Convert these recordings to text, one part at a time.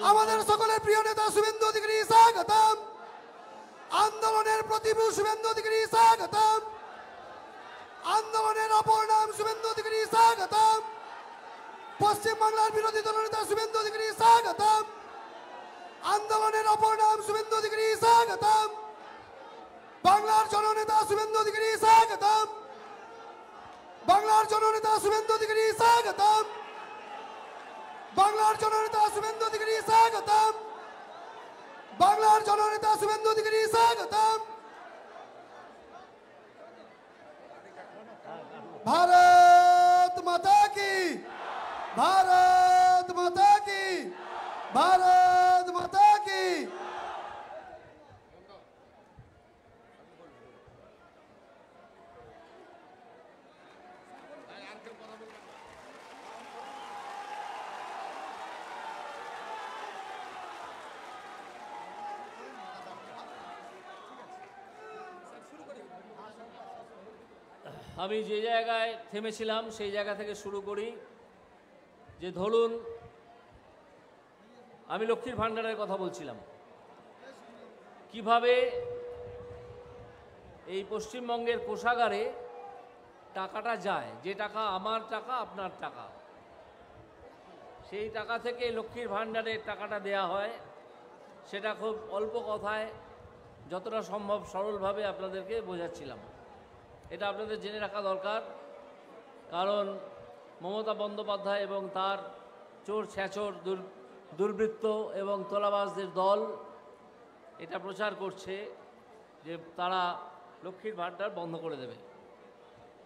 আমাদের সকলের প্রিয় নেতা শুভেন্দু অধিকারী স্বাগতম। আন্দোলনের প্রতিভু শুভেন্দু অধিকারী স্বাগতম। আন্দোলনের অপর নাম শুভেন্দু অধিকারী স্বাগতম। পশ্চিম বাংলার বিরোধী দলনেতা শুভেন্দু অধিকারী স্বাগতম। আন্দোলনের অপর নাম শুভেন্দু অধিকারী স্বাগতম। বাংলার জননেতা শুভেন্দু অধিকারী স্বাগতম। বাংলার জননেতা শুভেন্দু অধিকারী স্বাগতম। বাংলার জননেতা শুভেন্দু অধিকারী স্বাগতম। বাংলার জননেতা শুভেন্দু অধিকারী স্বাগতম। ভারত মাতা কি, ভারত মাতা কি, ভারত মাতা কি। আমি যে জায়গায় থেমেছিলাম সেই জায়গা থেকে শুরু করি। যে ধরুন, আমি লক্ষ্মীর ভাণ্ডারের কথা বলছিলাম, কিভাবে এই পশ্চিমবঙ্গের কোষাগারে টাকাটা যায়, যে টাকা আমার টাকা আপনার টাকা, সেই টাকা থেকে লক্ষ্মীর ভাণ্ডারের টাকাটা দেয়া হয়। সেটা খুব অল্প কথায় যতটা সম্ভব সরলভাবে আপনাদেরকে বোঝাচ্ছিলাম। এটা আপনাদের জেনে রাখা দরকার, কারণ মমতা বন্দ্যোপাধ্যায় এবং তার চোর ছ্যাচর দুর্বৃত্ত এবং তোলাবাজদের দল এটা প্রচার করছে যে তারা লক্ষ্মীর ভাণ্ডার বন্ধ করে দেবে,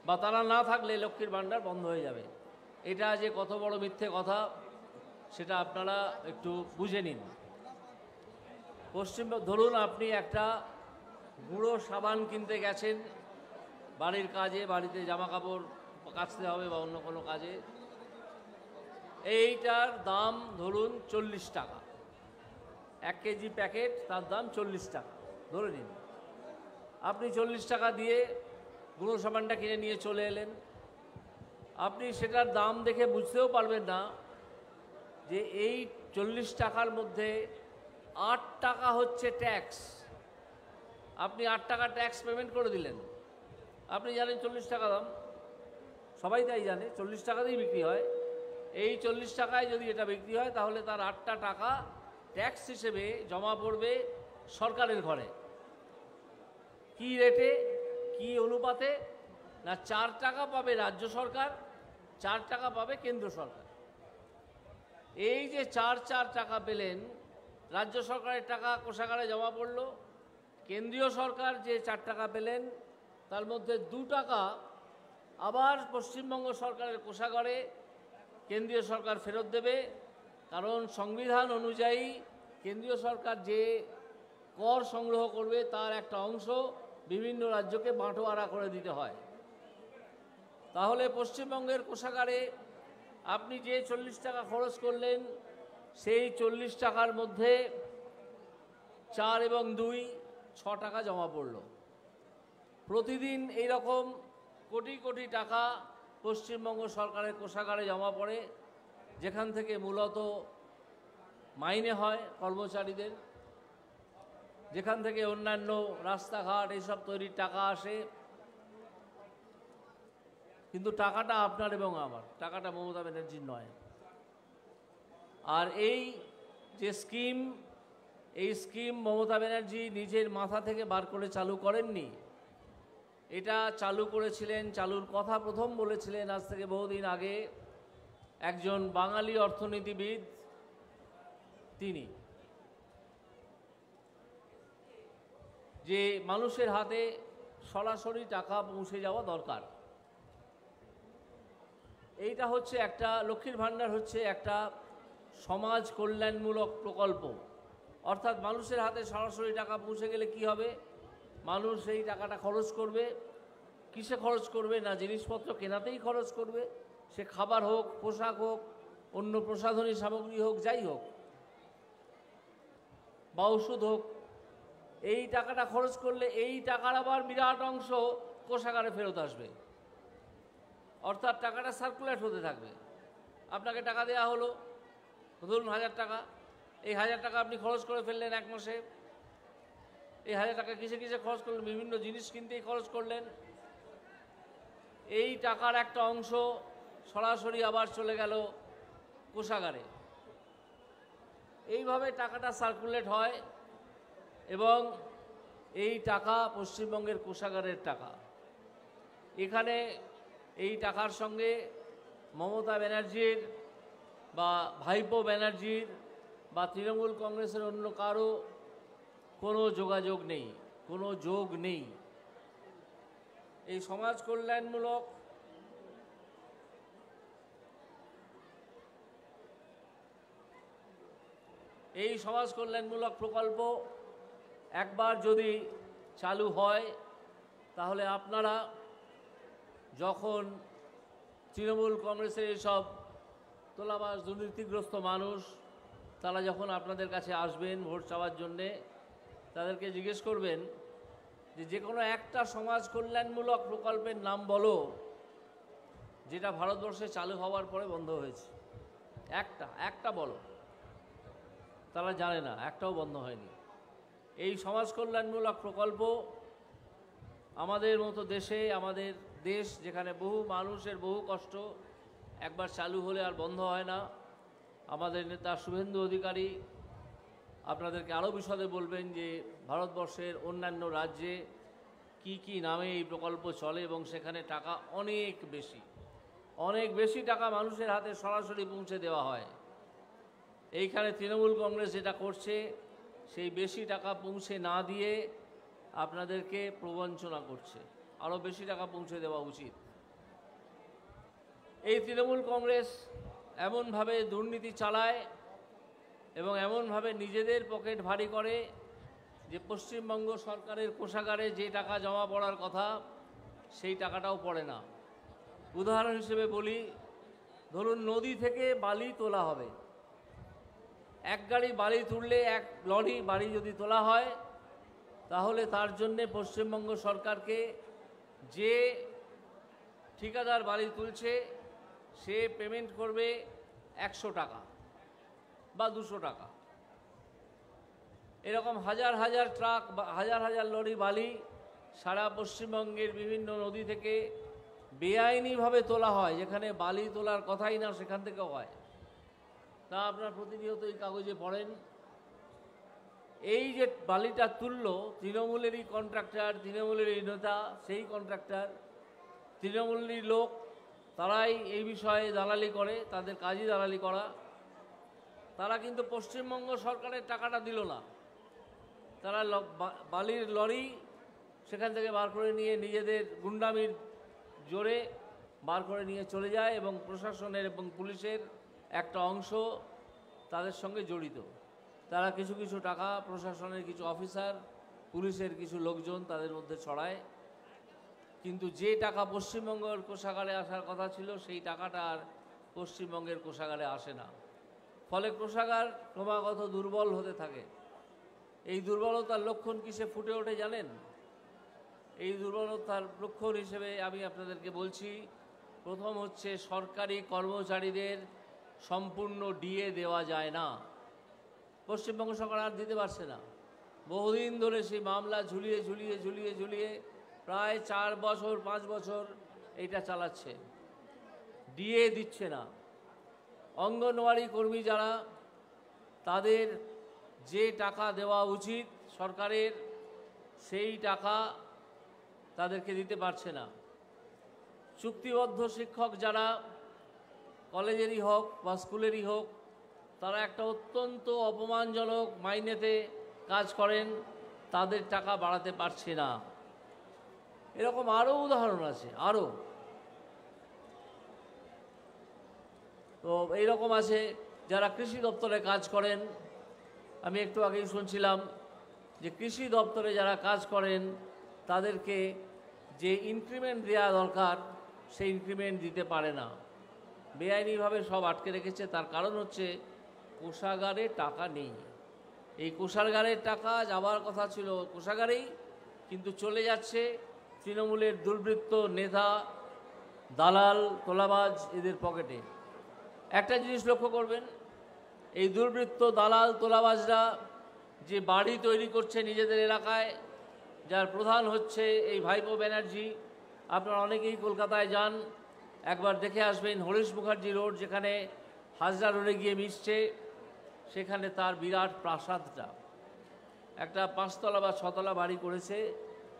বা তারা না থাকলে লক্ষ্মীর ভাণ্ডার বন্ধ হয়ে যাবে। এটা যে কত বড় মিথ্যে কথা সেটা আপনারা একটু বুঝে নিন। ধরুন আপনি একটা গুঁড়ো সাবান কিনতে গেছেন বাড়ির কাজে, বাড়িতে জামা কাপড় কাচতে হবে বা অন্য কোনো কাজে। এইটার দাম ধরুন 40 টাকা, 1 কেজি প্যাকেট, তার দাম 40 টাকা ধরে নিন। আপনি 40 টাকা দিয়ে গুঁড়ো সাবানটা কিনে নিয়ে চলে এলেন। আপনি সেটার দাম দেখে বুঝতেও পারবেন না যে এই 40 টাকার মধ্যে 8 টাকা হচ্ছে ট্যাক্স। আপনি 8 টাকা ট্যাক্স পেমেন্ট করে দিলেন। আপনি জানেন 40 টাকা দাম, সবাই তাই জানে 40 টাকাতেই বিক্রি হয়। এই 40 টাকায় যদি এটা বিক্রি হয় তাহলে তার 8টা টাকা ট্যাক্স হিসেবে জমা পড়বে সরকারের ঘরে। কি রেটে, কি অনুপাতে? না 4 টাকা পাবে রাজ্য সরকার, 4 টাকা পাবে কেন্দ্র সরকার। এই যে 4 টাকা পেলেন, রাজ্য সরকারের টাকা কোষাগারে জমা পড়ল, কেন্দ্রীয় সরকার যে 4 টাকা পেলেন তার মধ্যে 2 টাকা আবার পশ্চিমবঙ্গ সরকারের কোষাগারে কেন্দ্রীয় সরকার ফেরত দেবে। কারণ সংবিধান অনুযায়ী কেন্দ্রীয় সরকার যে কর সংগ্রহ করবে তার একটা অংশ বিভিন্ন রাজ্যকে বাঁটোয়ারা করে দিতে হয়। তাহলে পশ্চিমবঙ্গের কোষাগারে আপনি যে 40 টাকা খরচ করলেন, সেই 40 টাকার মধ্যে 4 এবং 2 6 টাকা জমা পড়ল। প্রতিদিন এই রকম কোটি কোটি টাকা পশ্চিমবঙ্গ সরকারের কোষাগারে জমা পড়ে, যেখান থেকে মূলত মাইনে হয় কর্মচারীদের, যেখান থেকে অন্যান্য রাস্তাঘাট এইসব তৈরির টাকা আসে। কিন্তু টাকাটা আপনার এবং আমার, টাকাটা মমতা ব্যানার্জির নয়। আর এই যে স্কিম, এই স্কিম মমতা ব্যানার্জি নিজের মাথা থেকে বার করে চালু করেননি। এটা চালু করেছিলেন, চালুর কথা প্রথম বলেছিলেন আজ থেকে বহুদিন আগে একজন বাঙালি অর্থনীতিবিদ। তিনি যে মানুষের হাতে সরাসরি টাকা পৌঁছে যাওয়া দরকার। এইটা হচ্ছে একটা, লক্ষ্মীর ভাণ্ডার হচ্ছে একটা সমাজ কল্যাণমূলক প্রকল্প। অর্থাৎ মানুষের হাতে সরাসরি টাকা পৌঁছে গেলে কি হবে? মানুষ সেই টাকাটা খরচ করবে। কিসে খরচ করবে? না জিনিসপত্র কেনাতেই খরচ করবে, সে খাবার হোক, পোশাক হোক, অন্য প্রসাধনী সামগ্রী হোক, যাই হোক, বা ওষুধ হোক। এই টাকাটা খরচ করলে এই টাকার আবার বিরাট অংশ কোষাগারে ফেরত আসবে। অর্থাৎ টাকাটা সার্কুলেট হতে থাকবে। আপনাকে টাকা দেওয়া হলো, ধরুন 1000 টাকা, এই 1000 টাকা আপনি খরচ করে ফেললেন এক মাসে। এই 1000 টাকা কিসে কিসে খরচ করলেন? বিভিন্ন জিনিস কিনতেই খরচ করলেন। এই টাকার একটা অংশ সরাসরি আবার চলে গেল কোষাগারে। এইভাবে টাকাটা সার্কুলেট হয় এবং এই টাকা পশ্চিমবঙ্গের কোষাগারের টাকা। এখানে এই টাকার সঙ্গে মমতা ব্যানার্জির বা ভাইপো ব্যানার্জির বা তৃণমূল কংগ্রেসের অন্য কারো কোনো যোগাযোগ নেই, কোনো যোগ নেই। এই সমাজ কল্যাণমূলক প্রকল্প একবার যদি চালু হয়, তাহলে আপনারা যখন তৃণমূল কংগ্রেসের এইসব তোলাবাজ দুর্নীতিগ্রস্ত মানুষ তারা যখন আপনাদের কাছে আসবেন ভোট চাওয়ার জন্যে, তাদেরকে জিজ্ঞেস করবেন যে কোনো একটা সমাজ কল্যাণমূলক প্রকল্পের নাম বলো যেটা ভারতবর্ষে চালু হওয়ার পরে বন্ধ হয়েছে। একটা বলো। তারা জানে না, একটাও বন্ধ হয়নি। এই সমাজ কল্যাণমূলক প্রকল্প আমাদের মতো দেশে, আমাদের দেশ যেখানে বহু মানুষের বহু কষ্ট, একবার চালু হলে আর বন্ধ হয় না। আমাদের নেতা শুভেন্দু অধিকারী আপনাদেরকে আরও বিশদে বলবেন যে ভারতবর্ষের অন্যান্য রাজ্যে কি নামে এই প্রকল্প চলে এবং সেখানে টাকা অনেক বেশি টাকা মানুষের হাতে সরাসরি পৌঁছে দেওয়া হয়। এইখানে তৃণমূল কংগ্রেস যেটা করছে, সেই বেশি টাকা পৌঁছে না দিয়ে আপনাদেরকে প্রবঞ্চনা করছে। আরও বেশি টাকা পৌঁছে দেওয়া উচিত। এই তৃণমূল কংগ্রেস এমনভাবে দুর্নীতি চালায় এবং এমনভাবে নিজেদের পকেট ভারী করে যে পশ্চিমবঙ্গ সরকারের কোষাগারে যে টাকা জমা পড়ার কথা সেই টাকাটাও পড়ে না। উদাহরণ হিসেবে বলি, ধরুন নদী থেকে বালি তোলা হবে। এক গাড়ি বালি তুললে, এক লরি বালি যদি তোলা হয়, তাহলে তার জন্যে পশ্চিমবঙ্গ সরকারকে যে ঠিকাদার বালি তুলছে সে পেমেন্ট করবে 100 টাকা বা 200 টাকা। এরকম হাজার হাজার ট্রাক বা হাজার হাজার লরি বালি সারা পশ্চিমবঙ্গের বিভিন্ন নদী থেকে বেআইনিভাবে তোলা হয়, যেখানে বালি তোলার কথাই না সেখান থেকেও হয়। তা আপনার প্রতিনিয়ত এই কাগজে পড়েন। এই যে বালিটা তুললো তৃণমূলেরই কন্ট্রাক্টর, তৃণমূলেরই নেতা, সেই কন্ট্রাক্টর তৃণমূলেরই লোক, তারাই এই বিষয়ে দালালি করে, তাদের কাজই দালালি করা। তারা কিন্তু পশ্চিমবঙ্গ সরকারের টাকাটা দিল না। তারা বালির লরি সেখান থেকে বার করে নিয়ে নিজেদের গুন্ডামির জোরে বার করে নিয়ে চলে যায় এবং প্রশাসনের এবং পুলিশের একটা অংশ তাদের সঙ্গে জড়িত। তারা কিছু কিছু টাকা প্রশাসনের কিছু অফিসার, পুলিশের কিছু লোকজন তাদের মধ্যে ছড়ায়, কিন্তু যে টাকা পশ্চিমবঙ্গের কোষাগারে আসার কথা ছিল সেই টাকাটা আর পশ্চিমবঙ্গের কোষাগারে আসে না। ফলে কোষাগার ক্রমাগত দুর্বল হতে থাকে। এই দুর্বলতার লক্ষণ কিসে ফুটে ওঠে জানেন? এই দুর্বলতার লক্ষণ হিসেবে আমি আপনাদেরকে বলছি, প্রথম হচ্ছে সরকারি কর্মচারীদের সম্পূর্ণ ডিএ দেওয়া যায় না। পশ্চিমবঙ্গ সরকার আর দিতে পারছে না। বহুদিন ধরে সেই মামলা ঝুলিয়ে ঝুলিয়ে ঝুলিয়ে ঝুলিয়ে প্রায় 4 বছর 5 বছর এইটা চালাচ্ছে, ডিএ দিচ্ছে না। অঙ্গনওয়াড়ি কর্মী যারা, তাদের যে টাকা দেওয়া উচিত সরকারের, সেই টাকা তাদেরকে দিতে পারছে না। চুক্তিবদ্ধ শিক্ষক যারা কলেজেরই হোক বা স্কুলেরই হোক, তারা একটা অত্যন্ত অপমানজনক মাইনেতে কাজ করেন, তাদের টাকা বাড়াতে পারছে না। এরকম আরও উদাহরণ আছে, আরও। তো এইরকম আছে যারা কৃষি দপ্তরে কাজ করেন। আমি একটু আগেই শুনছিলাম যে কৃষি দপ্তরে যারা কাজ করেন তাদেরকে যে ইনক্রিমেন্ট দেওয়া দরকার সেই ইনক্রিমেন্ট দিতে পারে না। বেআইনিভাবে সব আটকে রেখেছে। তার কারণ হচ্ছে কোষাগারে টাকা নেই। এই কোষাগারের টাকা যাওয়ার কথা ছিল কোষাগারেই, কিন্তু চলে যাচ্ছে তৃণমূলের দুর্বৃত্ত নেতা, দালাল, তোলাবাজ এদের পকেটে। একটা জিনিস লক্ষ্য করবেন, এই দুর্বৃত্ত দালাল তোলাবাজরা যে বাড়ি তৈরি করছে নিজেদের এলাকায়, যার প্রধান হচ্ছে এই ভাইপো ব্যানার্জি। আপনারা অনেকেই কলকাতায় যান, একবার দেখে আসবেন হরিশ মুখার্জি রোড, যেখানে হাজরা রোডে গিয়ে মিশছে, সেখানে তার বিরাট প্রাসাদটা, একটা 5তলা বা 6তলা বাড়ি করেছে,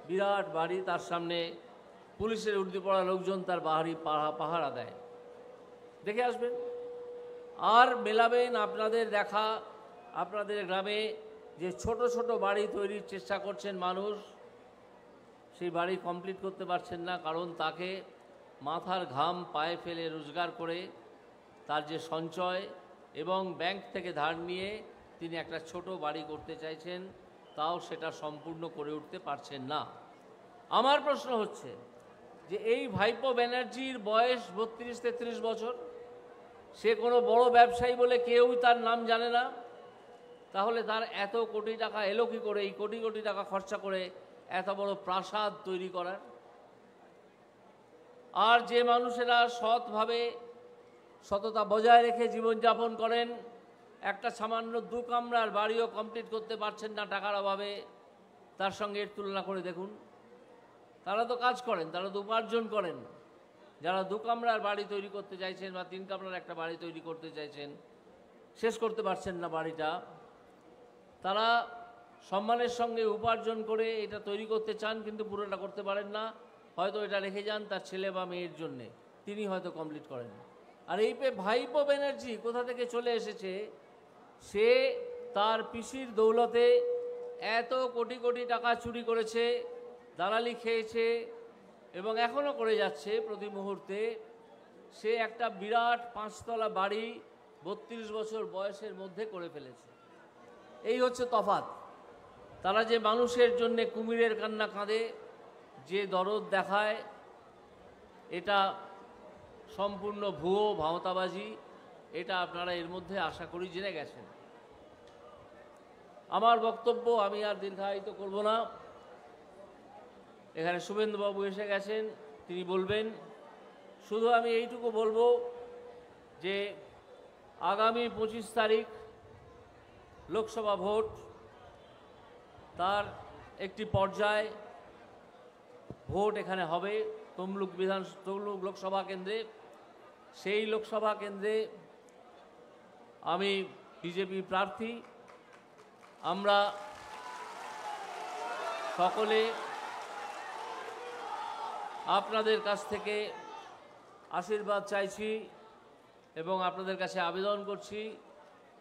বিরাট বাড়ি। তার সামনে পুলিশের উর্দি পড়া লোকজন তার বাড়ি পাহারা দেয়, দেখে আসবেন। আর মেলাবেন আপনাদের দেখা, আপনাদের গ্রামে যে ছোট ছোট বাড়ি তৈরির চেষ্টা করছেন মানুষ, সেই বাড়ি কমপ্লিট করতে পারছেন না, কারণ তাকে মাথার ঘাম পায়ে ফেলে রোজগার করে তার যে সঞ্চয় এবং ব্যাংক থেকে ধার নিয়ে তিনি একটা ছোট বাড়ি করতে চাইছেন, তাও সেটা সম্পূর্ণ করে উঠতে পারছেন না। আমার প্রশ্ন হচ্ছে যে এই ভাইপো ব্যানার্জির বয়স 32-33 বছর, সে কোনো বড় ব্যবসায়ী বলে কেউই তার নাম জানে না, তাহলে তার এত কোটি টাকা এলো কী করে, এই কোটি কোটি টাকা খরচা করে এত বড় প্রাসাদ তৈরি করার? আর যে মানুষেরা সৎভাবে সততা বজায় রেখে জীবনযাপন করেন, একটা সামান্য 2 কামরার বাড়িও কমপ্লিট করতে পারছেন না টাকার অভাবে, তার সঙ্গে এর তুলনা করে দেখুন। তারা তো কাজ করেন, তারা তো উপার্জন করেন। যারা 2 কামরার বাড়ি তৈরি করতে চাইছেন বা 3 কামরার একটা বাড়ি তৈরি করতে চাইছেন, শেষ করতে পারছেন না বাড়িটা, তারা সম্মানের সঙ্গে উপার্জন করে এটা তৈরি করতে চান, কিন্তু পুরোটা করতে পারেন না। হয়তো এটা রেখে যান তার ছেলে বা মেয়ের জন্যে, তিনি হয়তো কমপ্লিট করেন। আর এই ভাইপো ব্যানার্জি কোথা থেকে চলে এসেছে? সে তার পিসির দৌলতে এত কোটি কোটি টাকা চুরি করেছে, দালালি খেয়েছে এবং এখনও করে যাচ্ছে প্রতি মুহূর্তে। সে একটা বিরাট 5তলা বাড়ি 32 বছর বয়সের মধ্যে করে ফেলেছে। এই হচ্ছে তফাৎ। তারা যে মানুষের জন্যে কুমিরের কান্না কাঁদে, যে দরদ দেখায়, এটা সম্পূর্ণ ভুয়ো ভাওতাবাজি। এটা আপনারা এর মধ্যে আশা করি জেনে গেছেন। আমার বক্তব্য আমি আর দীর্ঘায়িত করব না। এখানে শুভেন্দুবাবু এসে গেছেন, তিনি বলবেন। শুধু আমি এইটুকু বলবো যে আগামী 25 তারিখ লোকসভা ভোট, তার একটি পর্যায় ভোট এখানে হবে তমলুক লোকসভা কেন্দ্রে। সেই লোকসভা কেন্দ্রে আমি বিজেপি প্রার্থী। আমরা সকলে আপনাদের কাছ থেকে আশীর্বাদ চাইছি এবং আপনাদের কাছে আবেদন করছি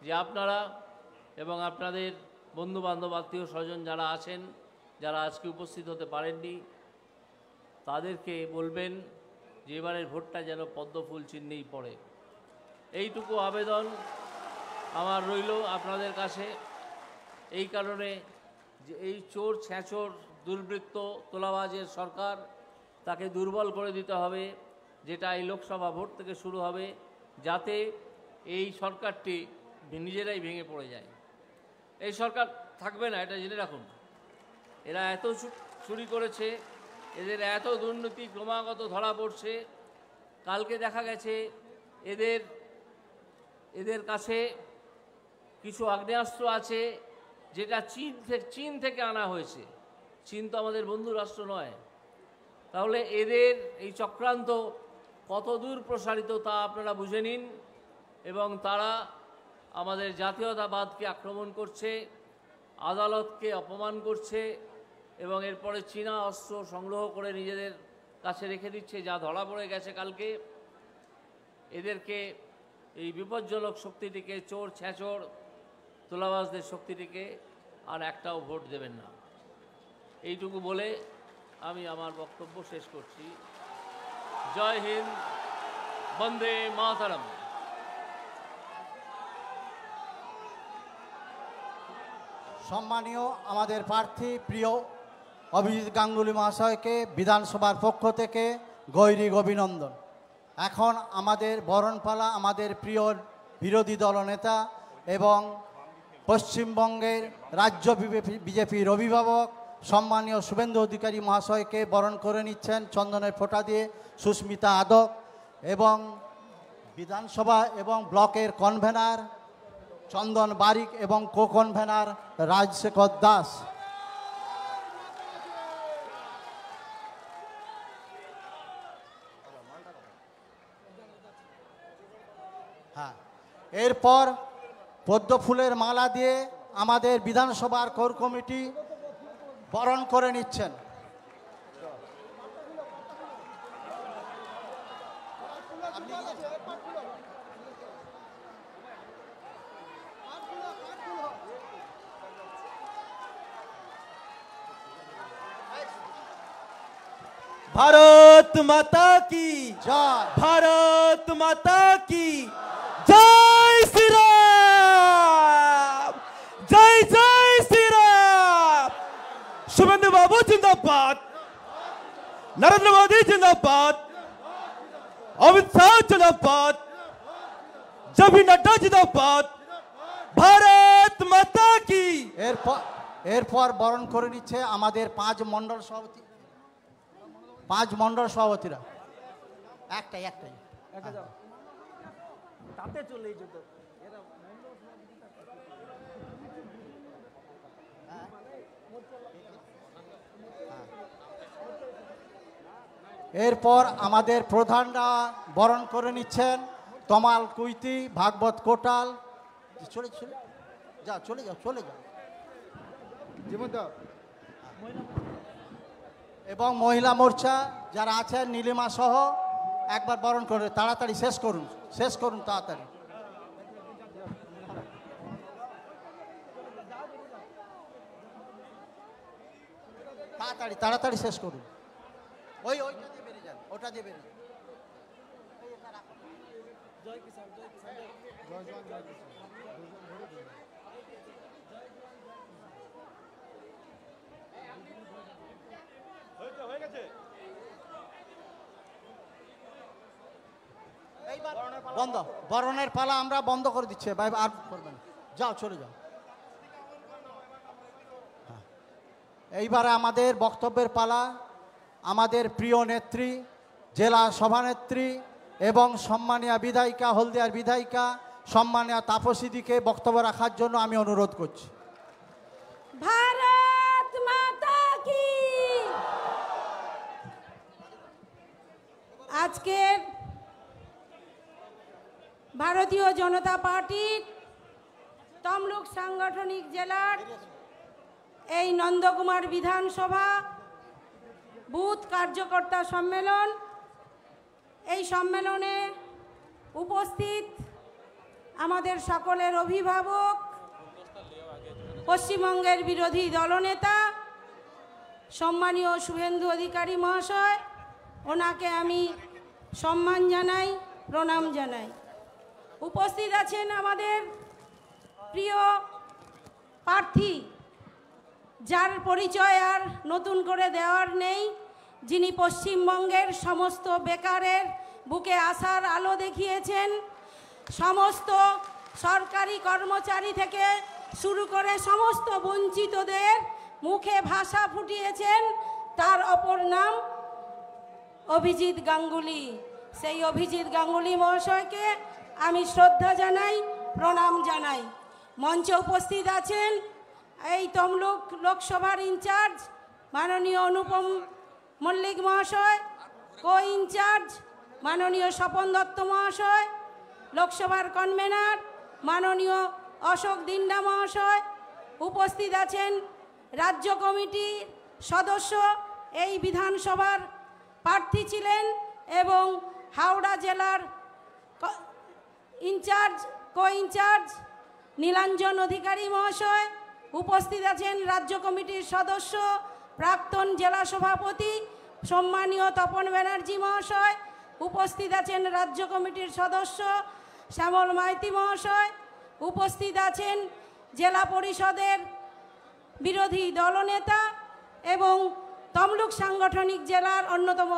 যে আপনারা এবং আপনাদের বন্ধুবান্ধব আত্মীয় স্বজন যারা আছেন, যারা আজকে উপস্থিত হতে পারেননি, তাদেরকে বলবেন যে এবারের ভোটটা যেন পদ্মফুল চিহ্নেই পড়ে। এইটুকু আবেদন আমার রইল আপনাদের কাছে। এই কারণে যে এই চোর ছ্যাঁচোর দুর্বৃত্ত তোলাবাজের সরকার, তাকে দুর্বল করে দিতে হবে, যেটা এই লোকসভা ভোট থেকে শুরু হবে, যাতে এই সরকারটি নিজেরাই ভেঙে পড়ে যায়। এই সরকার থাকবে না, এটা জেনে রাখুন। এরা এত চুরি করেছে, এদের এত দুর্নীতি ক্রমাগত ধরা পড়ছে। কালকে দেখা গেছে এদের কাছে কিছু আগ্নেয়াস্ত্র আছে, যেটা চীন থেকে আনা হয়েছে। চীন তো আমাদের বন্ধু রাষ্ট্র নয়। তাহলে এদের এই চক্রান্ত কত দূর প্রসারিত তা আপনারা বুঝে নিন। এবং তারা আমাদের জাতীয়তাবাদকে আক্রমণ করছে, আদালতকে অপমান করছে এবং এরপরে চীনা অস্ত্র সংগ্রহ করে নিজেদের কাছে রেখে দিচ্ছে, যা ধরা পড়ে গেছে কালকে। এদেরকে, এই বিপজ্জনক শক্তিটিকে, চোর ছ্যাঁচোর তোলাবাজদের শক্তিটিকে আর একটাও ভোট দেবেন না। এইটুকু বলে আমি আমার বক্তব্য শেষ করছি। জয় হিন্দ, বন্দে মাতরম। সম্মানীয় আমাদের প্রার্থী প্রিয় অভিজিৎ গাঙ্গুলি মহাশয়কে বিধানসভার পক্ষ থেকে গৈরিক অভিনন্দন। এখন আমাদের বরণপালা আমাদের প্রিয় বিরোধী দলনেতা এবং পশ্চিমবঙ্গের রাজ্য বিজেপির অভিভাবক সম্মানীয় শুভেন্দু অধিকারী মহাশয়কে বরণ করে নিচ্ছেন চন্দনের ফোঁটা দিয়ে সুস্মিতা আদক এবং বিধানসভা এবং ব্লকের কনভেনার চন্দন বারিক এবং কো-কনভেনার রাজশেখর দাস। হ্যাঁ, এরপর পদ্ম ফুলের মালা দিয়ে আমাদের বিধানসভার কোর কমিটি বরণ করে নিচ্ছেন। भारत माता की জয়। भारत माता की जय श्री राम जय जय श्री राम। शुभेंदु बाबू जिंदाबाद, नरेंद्र मोदी जिंदाबाद, अमित शाह जिंदाबाद, जबी नड्डा जिंदाबाद, भारत माता की। এরপর বরণ করে নিচ্ছে আমাদের পাঁচ মণ্ডল সভাপতিরা। একটাই তাতে চলেই যেত। এরপর আমাদের প্রধানরা বরণ করে নিচ্ছেন। তমাল কুইতি, ভাগবত কোটাল, চলে যাও এবং মহিলা মোর্চা যারা আছেন নীলিমা সহ একবার বরণ করে তাড়াতাড়ি শেষ করুন তাড়াতাড়ি। তাড়াতাড়ি শেষ করুন। ওইটা দিয়ে বেরিয়ে যান, ওটা দিয়ে বেরিয়ে যান। বন্ধ, বরণের পালা আমরা বন্ধ করে দিচ্ছি ভাই, আর করবেন না। যাও, চলে যাও। এইবারে আমাদের বক্তব্যের পালা। আমাদের প্রিয় নেত্রী, জেলা সভানেত্রী এবং সম্মানীয় বিধায়িকা, হলদিয়ার বিধায়িকা সম্মানীয় তাপসীদিকে বক্তব্য রাখার জন্য আমি অনুরোধ করছি। ভারত মাতা কি। আজকের ভারতীয় জনতা পার্টির তমলুক সাংগঠনিক জেলার এই নন্দকুমার বিধানসভা বুথ কার্যকর্তা সম্মেলন, এই সম্মেলনে উপস্থিত আমাদের সকলের অভিভাবক, পশ্চিমবঙ্গের বিরোধী দলনেতা সম্মানীয় শুভেন্দু অধিকারী মহাশয়, ওনাকে আমি সম্মান জানাই, প্রণাম জানাই। উপস্থিত আছেন আমাদের প্রিয় প্রার্থী, যার পরিচয় আর নতুন করে দেওয়ার নেই, যিনি পশ্চিমবঙ্গের সমস্ত বেকারের বুকে আশার আলো দেখিয়েছেন, সমস্ত সরকারি কর্মচারী থেকে শুরু করে সমস্ত বঞ্চিতদের মুখে ভাষা ফুটিয়েছেন। তার অপর নাম অভিজিৎ গাঙ্গুলি। সেই অভিজিৎ গাঙ্গুলি মহাশয়কে আমি শ্রদ্ধা জানাই, প্রণাম জানাই। মঞ্চে উপস্থিত আছেন এই তমলুক লোকসভার ইনচার্জ মাননীয় অনুপম মল্লিক মহাশয়, কো ইনচার্জ মাননীয় স্বপন দত্ত মহাশয়, লোকসভার কনভেনার মাননীয় অশোক দিন্ডা মহাশয়, উপস্থিত আছেন রাজ্য কমিটির সদস্য, এই বিধানসভার প্রার্থী ছিলেন এবং হাওড়া জেলার ইনচার্জ, কো ইনচার্জ নীলাঞ্জন অধিকারী মহাশয়, উপস্থিত আছেন রাজ্য কমিটির সদস্য প্রাক্তন জেলা সভাপতি সম্মানীয় তপন ব্যানার্জি মহাশয়, উপস্থিত আছেন রাজ্য কমিটির সদস্য শ্যামল মাইতি মহাশয়, উপস্থিত আছেন জেলা পরিষদের বিরোধী দলনেতা এবং তমলুক সাংগঠনিক জেলার অন্যতম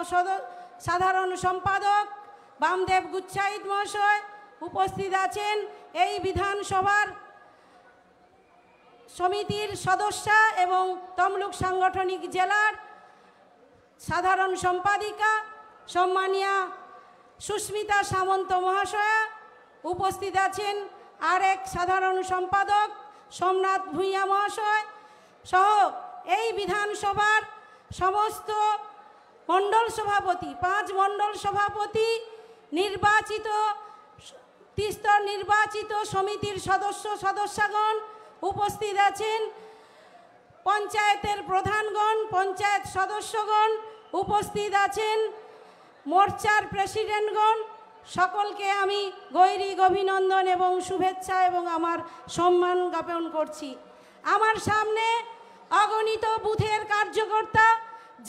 সাধারণ সম্পাদক বামদেব গুচ্ছাইত মহাশয়, উপস্থিত আছেন এই বিধানসভার সমিতির সদস্যা এবং তমলুক সাংগঠনিক জেলার সাধারণ সম্পাদিকা সম্মানীয়া সুস্মিতা সামন্ত মহাশয়া, উপস্থিত আছেন আরেক সাধারণ সম্পাদক সোমনাথ ভূঁইয়া মহাশয় সহ এই বিধানসভার সমস্ত মণ্ডল সভাপতি, 5 মণ্ডল সভাপতি, নির্বাচিত তিস্তর নির্বাচিত সমিতির সদস্যগণ উপস্থিত আছেন, পঞ্চায়েতের প্রধানগণ, পঞ্চায়েত সদস্যগণ উপস্থিত আছেন, মোর্চার প্রেসিডেন্টগণ, সকলকে আমি গৈরিক অভিনন্দন এবং শুভেচ্ছা এবং আমার সম্মান জ্ঞাপন করছি। আমার সামনে অগণিত বুথের কার্যকর্তা,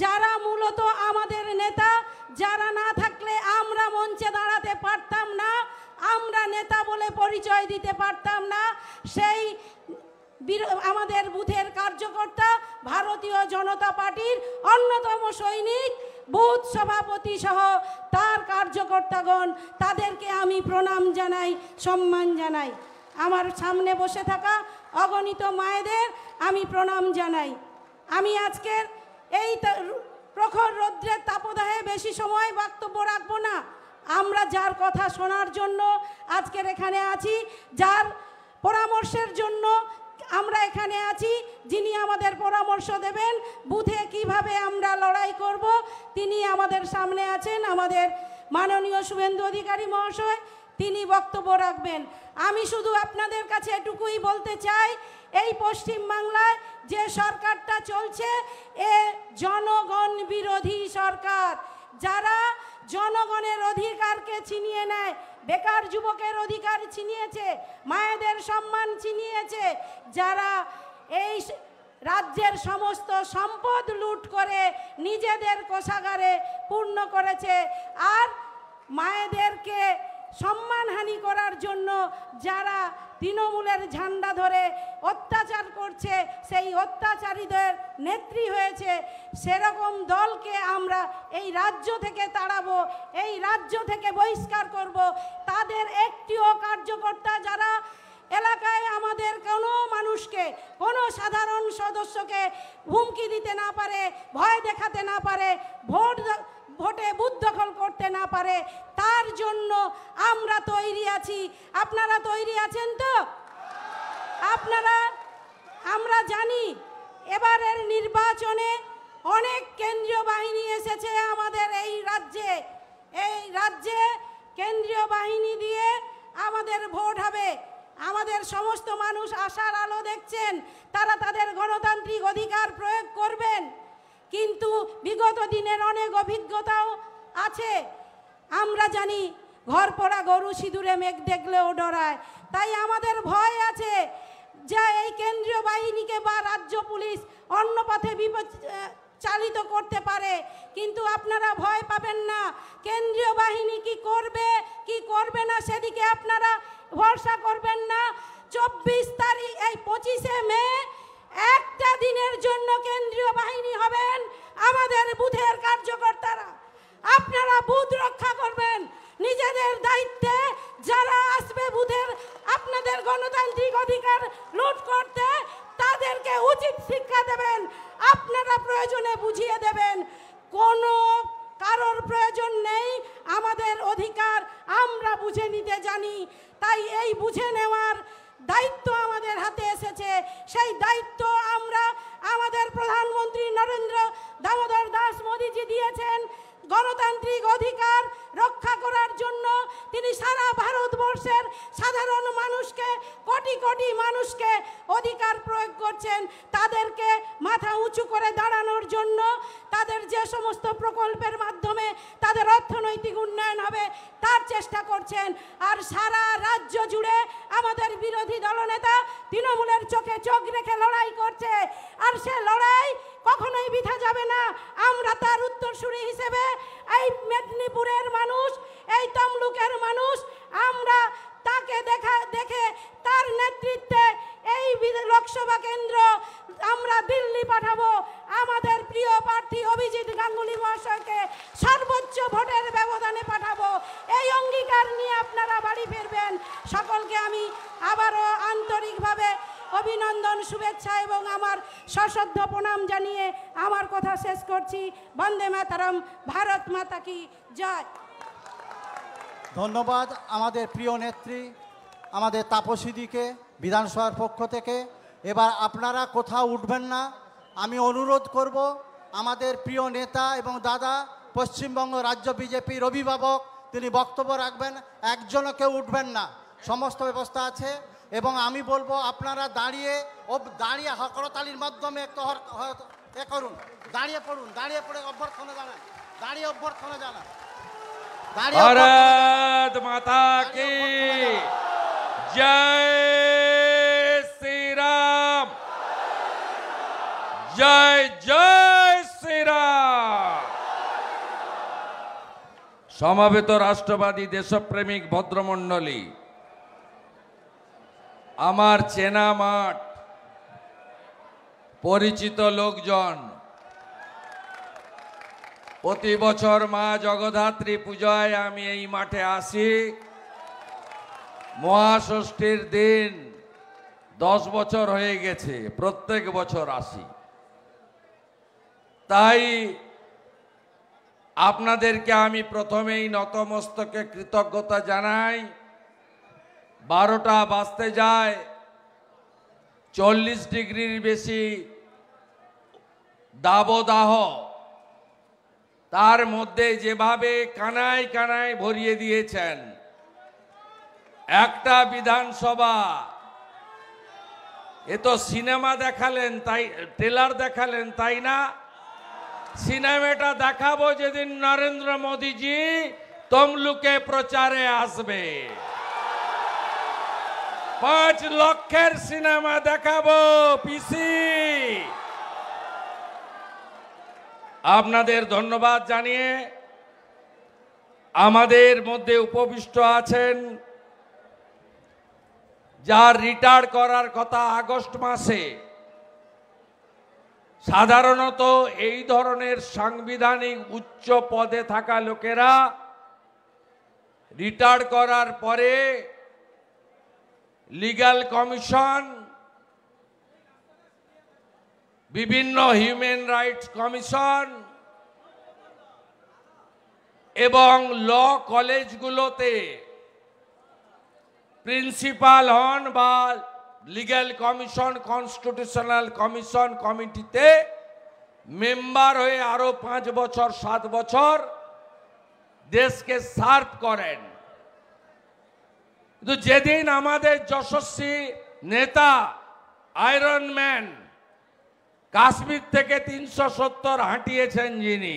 যারা মূলত আমাদের নেতা, যারা না থাকলে আমরা মঞ্চে দাঁড়াতে পারতাম না, আমরা নেতা বলে পরিচয় দিতে পারতাম না, সেই আমাদের বুথের কার্যকর্তা, ভারতীয় জনতা পার্টির অন্যতম সৈনিক, বুথ সভাপতি সহ তার কার্যকর্তাগণ, তাদেরকে আমি প্রণাম জানাই, সম্মান জানাই। আমার সামনে বসে থাকা অগণিত মায়েদের আমি প্রণাম জানাই। আমি আজকের এই প্রখর রৌদ্রের তাপদাহে বেশি সময় বক্তব্য রাখবো না। আমরা যার কথা শোনার জন্য আজকের এখানে আছি, যার পরামর্শের জন্য আমরা এখানে আছি, যিনি আমাদের পরামর্শ দেবেন বুথে কিভাবে আমরা লড়াই করব, তিনি আমাদের সামনে আছেন, আমাদের মাননীয় শুভেন্দু অধিকারী মহাশয়, তিনি বক্তব্য রাখবেন। আমি শুধু আপনাদের কাছে এটুকুই বলতে চাই, এই পশ্চিমবাংলায় যে সরকারটা চলছে এ জনগণ বিরোধী সরকার, যারা জনগণের অধিকারকে ছিনিয়ে নেয়, বেকার যুবকের অধিকার ছিনিয়েছে, মায়েদের সম্মান ছিনিয়েছে, যারা এই রাজ্যের সমস্ত সম্পদ লুট করে নিজেদের কোষাগারে পূর্ণ করেছে, আর মায়েদেরকে সম্মানহানি করার জন্য যারা তৃণমূলের ঝান্ডা ধরে অত্যাচার করছে, সেই অত্যাচারীদের নেত্রী হয়েছে, সেরকম দলকে আমরা এই রাজ্য থেকে তাড়াবো, এই রাজ্য থেকে বহিষ্কার করব। তাদের একটিও কার্যকর্তা যারা এলাকায় আমাদের কোনো মানুষকে, কোনো সাধারণ সদস্যকে হুমকি দিতে না পারে, ভয় দেখাতে না পারে, ভোটে বুথ দখল করতে না পারে, তার জন্য আমরা তৈরি আছি। আপনারা তৈরি আছেন তো? আমরা জানি এবারের নির্বাচনে অনেক কেন্দ্রীয় বাহিনী এসেছে আমাদের এই রাজ্যে কেন্দ্রীয় বাহিনী দিয়ে আমাদের ভোট হবে। আমাদের সমস্ত মানুষ আশার আলো দেখছেন, তারা তাদের গণতান্ত্রিক অধিকার প্রয়োগ করবেন, কিন্তু বিগত দিনের অনেক অভিজ্ঞতাও আছে। আমরা জানি ঘর পড়া গরু সিঁদুরে মেঘ দেখলেও ডরায়, তাই আমাদের ভয় আছে যে এই কেন্দ্রীয় বাহিনীকে বা রাজ্য পুলিশ অন্য পথে চালিত করতে পারে, কিন্তু আপনারা ভয় পাবেন না। কেন্দ্রীয় বাহিনী কি করবে কি করবে না সেদিকে আপনারা ভরসা করবেন না। 24 তারিখ, এই 25শে মে একটা দিনের জন্য কেন্দ্রীয় বাহিনী হবেন আমাদের বুথের কার্যকর্তারা। আপনারা বুথ রক্ষা করবেন নিজেদের দায়িত্বে। যারা আসবে বুথের আপনাদের গণতান্ত্রিক অধিকার লুট করতে, তাদেরকে উচিত শিক্ষা দেবেন, আপনারা প্রয়োজনে বুঝিয়ে দেবেন। কোনো কারোর প্রয়োজন নেই, আমাদের অধিকার আমরা বুঝে নিতে জানি, তাই এই বুঝে নেওয়ার দায়িত্ব আমাদের হাতে এসেছে। সেই দায়িত্ব আমরা আমাদের প্রধানমন্ত্রী নরেন্দ্র দামোদর দাস মোদীজি দিয়েছেন। গণতান্ত্রিক অধিকার রক্ষা করার জন্য তিনি সারা ভারতবর্ষের সাধারণ মানুষকে, কোটি কোটি মানুষকে অধিকার প্রয়োগ করছেন, তাদেরকে মাথা উঁচু করে দাঁড়ানোর জন্য, তাদের যে সমস্ত প্রকল্পের মাধ্যমে তাদের অর্থনৈতিক উন্নয়ন হবে তার চেষ্টা করছেন। আর সারা রাজ্য জুড়ে আমাদের বিরোধী দলনেতা তৃণমূলের চোখে চোখ রেখে লড়াই করছে, আর সে লড়াই কখনোই বৃথা যাবে না। আমরা তার উত্তরসূরি হিসেবে এই মেদিনীপুরের মানুষ, এই তমলুকের মানুষ, আমরা তাকে দেখে তার নেতৃত্বে এই লোকসভা কেন্দ্র আমরা দিল্লি পাঠাবো। আমাদের প্রিয় প্রার্থী অভিজিৎ গাঙ্গুলি মহাশয়কে সর্বোচ্চ ভোটের ব্যবধানে পাঠাবো। এই অঙ্গীকার নিয়ে আপনারা বাড়ি ফিরবেন। সকলকে আমি আবারও আন্তরিকভাবে অভিনন্দন, শুভেচ্ছা এবং আমার সশ্রদ্ধ প্রণাম জানিয়ে আমার কথা শেষ করছি। বন্দে মাতরম, ভারত মাতা কি জয়। ধন্যবাদ আমাদের প্রিয় নেত্রী আমাদের তাপসীদিকে বিধানসভার পক্ষ থেকে। এবার আপনারা কোথাও উঠবেন না, আমি অনুরোধ করব আমাদের প্রিয় নেতা এবং দাদা পশ্চিমবঙ্গ রাজ্য বিজেপির অভিভাবক, তিনি বক্তব্য রাখবেন। একজনও কেউ উঠবেন না, সমস্ত ব্যবস্থা আছে। এবং আমি বলবো আপনারা দাঁড়িয়ে করতালির মাধ্যমে একটু করুন, দাঁড়িয়ে পড়ুন, দাঁড়িয়ে পড়ে অভ্যর্থনা জানান, দাঁড়িয়ে অভ্যর্থনা জানান। भारत माता की जय श्री राम, जय जय श्री राम। সমাবেত রাষ্ট্রবাদী দেশপ্রেমিক ভদ্রমণ্ডলী, আমার চেনা মাঠ, পরিচিত লোকজন, প্রতি বছর মা জগদ্ধাত্রী পূজায় আমি এই মাঠে আসি। মহাষষ্ঠীর দিন 10 বছর হয়ে গেছে, প্রত্যেক বছর আসি। তাই আপনাদেরকে আমি প্রথমেই নতমস্তকে কৃতজ্ঞতা জানাই। 12টা বাজতে যায়, 40 ডিগ্রির বেশি দাবদাহ, তার মধ্যে যেভাবে কানায় কানায় ভরিয়ে দিয়েছেন একটা বিধানসভা, এ তো সিনেমা দেখালেন, তাই ট্রেলার দেখালেন, তাই না? সিনেমাটা দেখাবো যেদিন নরেন্দ্র মোদীজি তমলুকে প্রচারে আসবে। 5 লক্ষের সিনেমা দেখাবো পিসি। আপনাদের ধন্যবাদ জানিয়ে আমাদের মধ্যে উপবিষ্ট আছেন যার রিটায়ার করার কথা আগস্ট মাসে। সাধারণত এই ধরনের সাংবিধানিক উচ্চ পদে থাকা লোকেরা রিটায়ার করার পরে লিগ্যাল কমিশন, বিভিন্ন হিউম্যান রাইটস কমিশন এবং ল কলেজগুলোতে প্রিন্সিপাল হন বা লিগ্যাল কমিশন, কনস্টিটিউশনাল কমিশন কমিটিতে মেম্বার হয়ে আরো 5 বছর 7 বছর দেশকে সার্ভ করেন। কিন্তু যেদিন আমাদের যশস্বী নেতা আয়রন ম্যান কাশ্মীর থেকে 370 হাঁটিয়েছেন, যিনি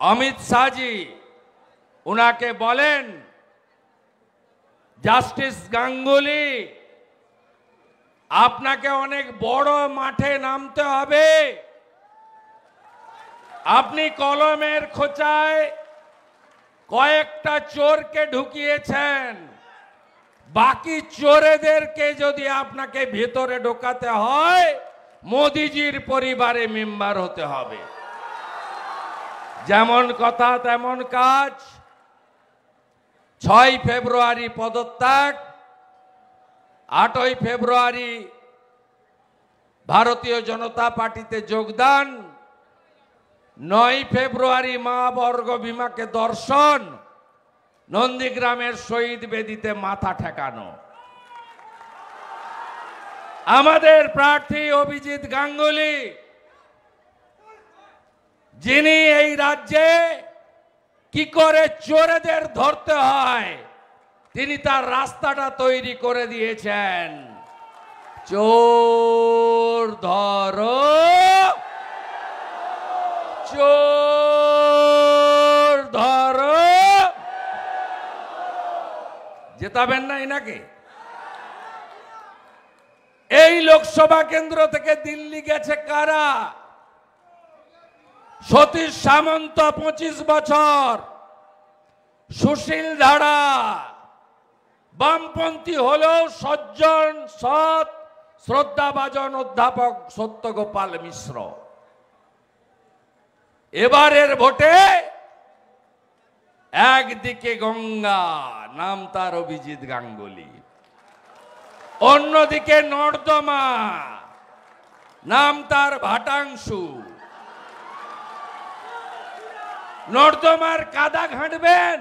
অমিত শাহজি, উনাকে বলেন জাস্টিস গাঙ্গুলি, আপনাকে অনেক বড় মাঠে নামতে হবে। আপনি কলমের খোঁচায় কয়েকটা চোরকে ঢুকিয়েছেন, বাকি চোরেদেরকে যদি আপনাকে ভেতরে ঢোকাতে হয় মোদিজির পরিবারে মেম্বার হতে হবে। যেমন কথা তেমন কাজ। 6 ফেব্রুয়ারি পদত্যাগ, 8ই ফেব্রুয়ারি ভারতীয় জনতা পার্টিতে যোগদান, 9 ফেব্রুয়ারি মা বর্গ ভীমাকে দর্শন, নন্দীগ্রামের শহীদ বেদিতে মাথা ঠেকানো। আমাদের প্রার্থী অভিজিৎ গাঙ্গুলি, যিনি এই রাজ্যে কি করে চোরেদের ধরতে হয় তিনি তার রাস্তাটা তৈরি করে দিয়েছেন। চোর ধরো, চোর ধরো। জেতাবেন না এনাকে? এই লোকসভা কেন্দ্র থেকে দিল্লি গেছে কারা? সতীশ সামন্ত 25 বছর, সুশীল ধারা, বামপন্থী হলেও সজ্জন, সৎ, শ্রদ্ধাভাজন অধ্যাপক সত্যগোপাল মিশ্র। এবারের ভোটে একদিকে গঙ্গা, নাম তার অভিজিৎ গাঙ্গুলি, অন্যদিকে নর্দমা, নাম তার ভাটাংশু। নর্দমার কাদা ঘাঁটবেন,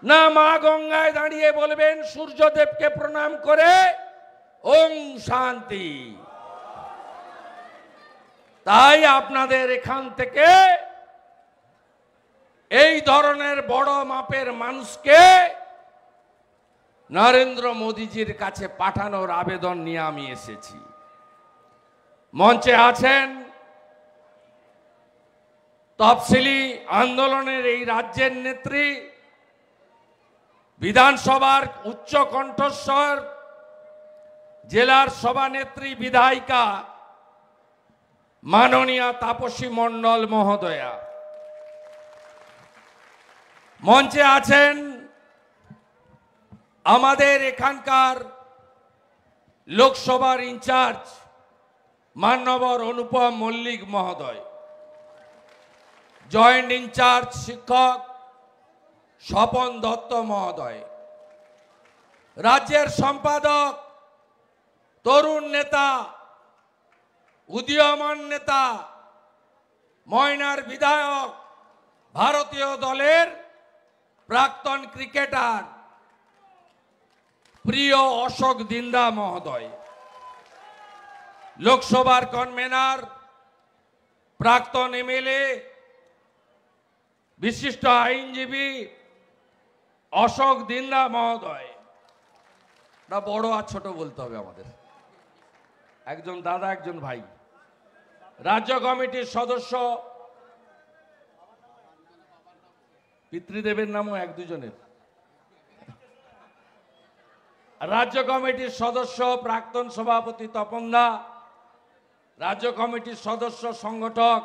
না মা গঙ্গায় দাঁড়িয়ে বলবেন সূর্যদেবকে প্রণাম করে ওং শান্তি। তাই আপনাদের এখান থেকে এই ধরনের বড় মাপের মানুষকে নরেন্দ্র মোদীজির কাছে পাঠানোর আবেদন নিয়ে আমি এসেছি। মঞ্চে আছেন তফসিলি আন্দোলনের এই রাজ্যের নেত্রী, বিধানসভার উচ্চ কণ্ঠস্বর, জেলার সভানেত্রী বিধায়িকা মাননীয়া তাপসী মণ্ডল মহোদয়া। মঞ্চে আছেন আমাদের এখানকার লোকসভার ইনচার্জ মান্যবর অনুপম মল্লিক মহোদয়, জয়েন্ট ইনচার্জ শিক্ষক স্বপন দত্ত মহোদয়, রাজ্যের সম্পাদক, তরুণ নেতা, উদীয়মান নেতা, ময়নার বিধায়ক, ভারতীয় দলের প্রাক্তন ক্রিকেটার প্রিয় অশোক দিন্দা মহোদয়, লোকসভার কনভেনার, প্রাক্তন এমএলএ, বিশিষ্ট আইনজীবী অশোক দিন্দা মহোদয়। না বড় আর ছোট বলতে হবে আমাদের, একজন দাদা একজন ভাই। রাজ্য কমিটির সদস্য, পিতৃদেবের নামও এক দুজনের। রাজ্য কমিটির সদস্য প্রাক্তন সভাপতি তপন দা, রাজ্য কমিটির সদস্য সংগঠক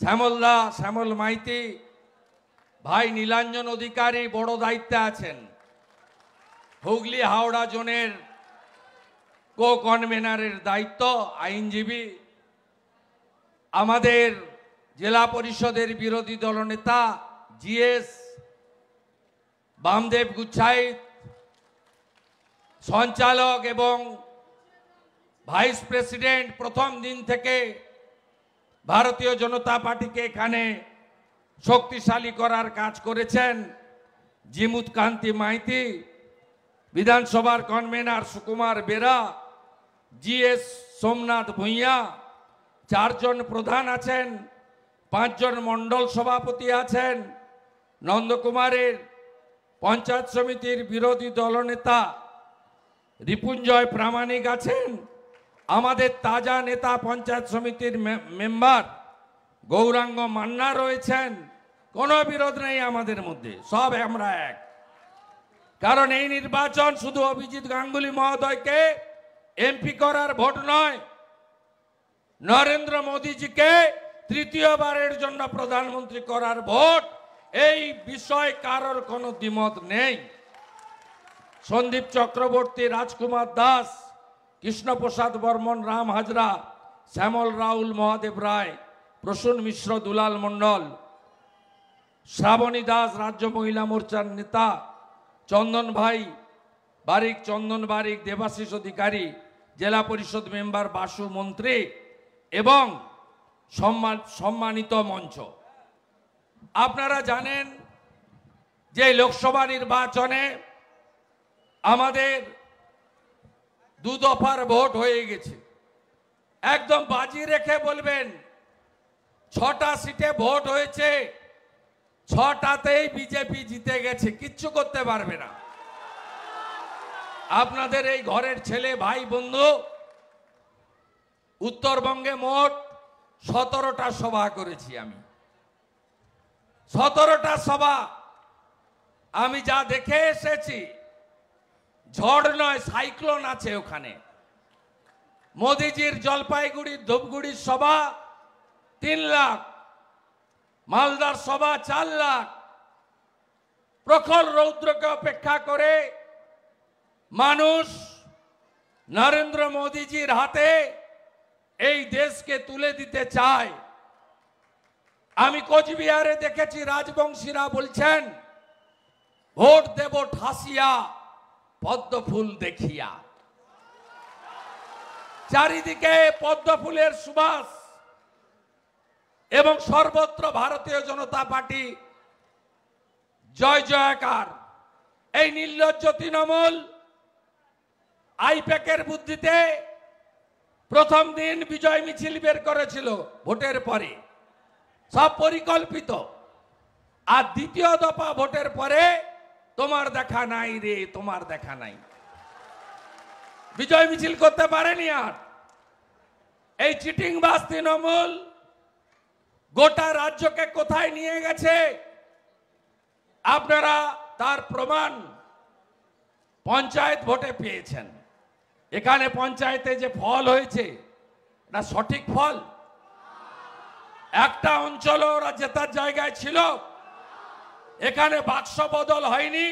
শ্যামল দা, শ্যামল মাইতি, ভাই নীলাঞ্জন অধিকারী বড় দায়িত্বে আছেন, হুগলি হাওড়া জোনের কো কনভেনারের দায়িত্ব, আইনজীবী, আমাদের জেলা পরিষদের বিরোধী দলনেতা জিএস বামদেব গুচ্ছাইত, সঞ্চালক এবং ভাইস প্রেসিডেন্ট, প্রথম দিন থেকে ভারতীয় জনতা পার্টিকে এখানে শক্তিশালী করার কাজ করেছেন জিমুত কান্তি মাইতি, বিধানসভার কনভেনার সুকুমার বেরা, জিএস সোমনাথ ভূঁইয়া, 4 জন প্রধান আছেন, 5 জন মণ্ডল সভাপতি আছেন, নন্দকুমারের পঞ্চায়েত সমিতির বিরোধী দলনেতা রিপুঞ্জয় প্রামাণিক আছেন, আমাদের তাজা নেতা পঞ্চায়েত সমিতির মেম্বার গৌরাঙ্গ মান্না রয়েছেন। কোনো বিরোধ নেই আমাদের মধ্যে, সব আমরা এক। কারণ এই নির্বাচন শুধু অভিজিৎ গাঙ্গুলি মহোদয়কে এমপি করার ভোট নয়, নরেন্দ্র মোদীজিকে তৃতীয়বারের জন্য প্রধানমন্ত্রী করার ভোট। এই বিষয়ে কারোর কোনো দ্বিমত নেই। সন্দীপ চক্রবর্তী, রাজকুমার দাস, কৃষ্ণপ্রসাদ বর্মন, রাম হাজরা, শ্যামল রাহুল, মহাদেব রায়, প্রসূন মিশ্র, দুলাল মণ্ডল, শ্রাবণী দাস, রাজ্য মহিলা মোর্চার নেতা, চন্দন ভাই বারিক, চন্দন বারিক, দেবাশিস অধিকারী, জেলা পরিষদ মেম্বার বাসু মন্ত্রী এবং সম্মানিত মঞ্চ। আপনারা জানেন যে লোকসভা নির্বাচনে আমাদের 2 দফার ভোট হয়ে গেছে। একদম বাজি রেখে বলবেন 6টা সিটে ভোট হয়েছে, 6টাতেই বিজেপি জিতে গেছে, কিচ্ছু করতে পারবে না। আপনাদের এই ঘরের ছেলে ভাই বন্ধু উত্তরবঙ্গে মোট 17টা সভা করেছি আমি। 17টা সভা আমি যা দেখে এসেছি, ঝড় নয় সাইক্লোন আছে ওখানে। মোদিজির জলপাইগুড়ি ধূপগুড়ির সভা 3 লাখ, মালদার সভা 4 লাখ। প্রখর রৌদ্রকে অপেক্ষা করে মানুষ নরেন্দ্র মোদীজির হাতে এই দেশকে তুলে দিতে চায়। আমি কোচবিহারে দেখেছি রাজবংশীরা বলছেন ভোট দেব ঠাসিয়া পদ্ম ফুল দেখিয়া। চারিদিকে পদ্ম ফুলের সুবাস এবং সর্বত্র ভারতীয় জনতা পার্টি জয় জয়কার। এই নির্লজ্জ তৃণমূল আইপ্যাকের বুদ্ধিতে প্রথম দিন বিজয় মিছিল বের করেছিল ভোটের পরে, সব পরিকল্পিত। আর দ্বিতীয় দফা ভোটের পরে তোমার দেখা নাই রে, তোমার দেখা নাই, বিজয় মিছিল করতে পারেনি। আর এই চিটিংবাজ তৃণমূল গোটা রাজ্যকে কোথায় নিয়ে গেছে আপনারা তার প্রমাণ পঞ্চায়েত ভোটে পেয়েছেন। এখানে পঞ্চায়েতে যে ফল হয়েছে না সঠিক ফল? একটা অঞ্চল ওরা জেতার জায়গায় ছিল, এখানে বাক্স বদল হয়নি।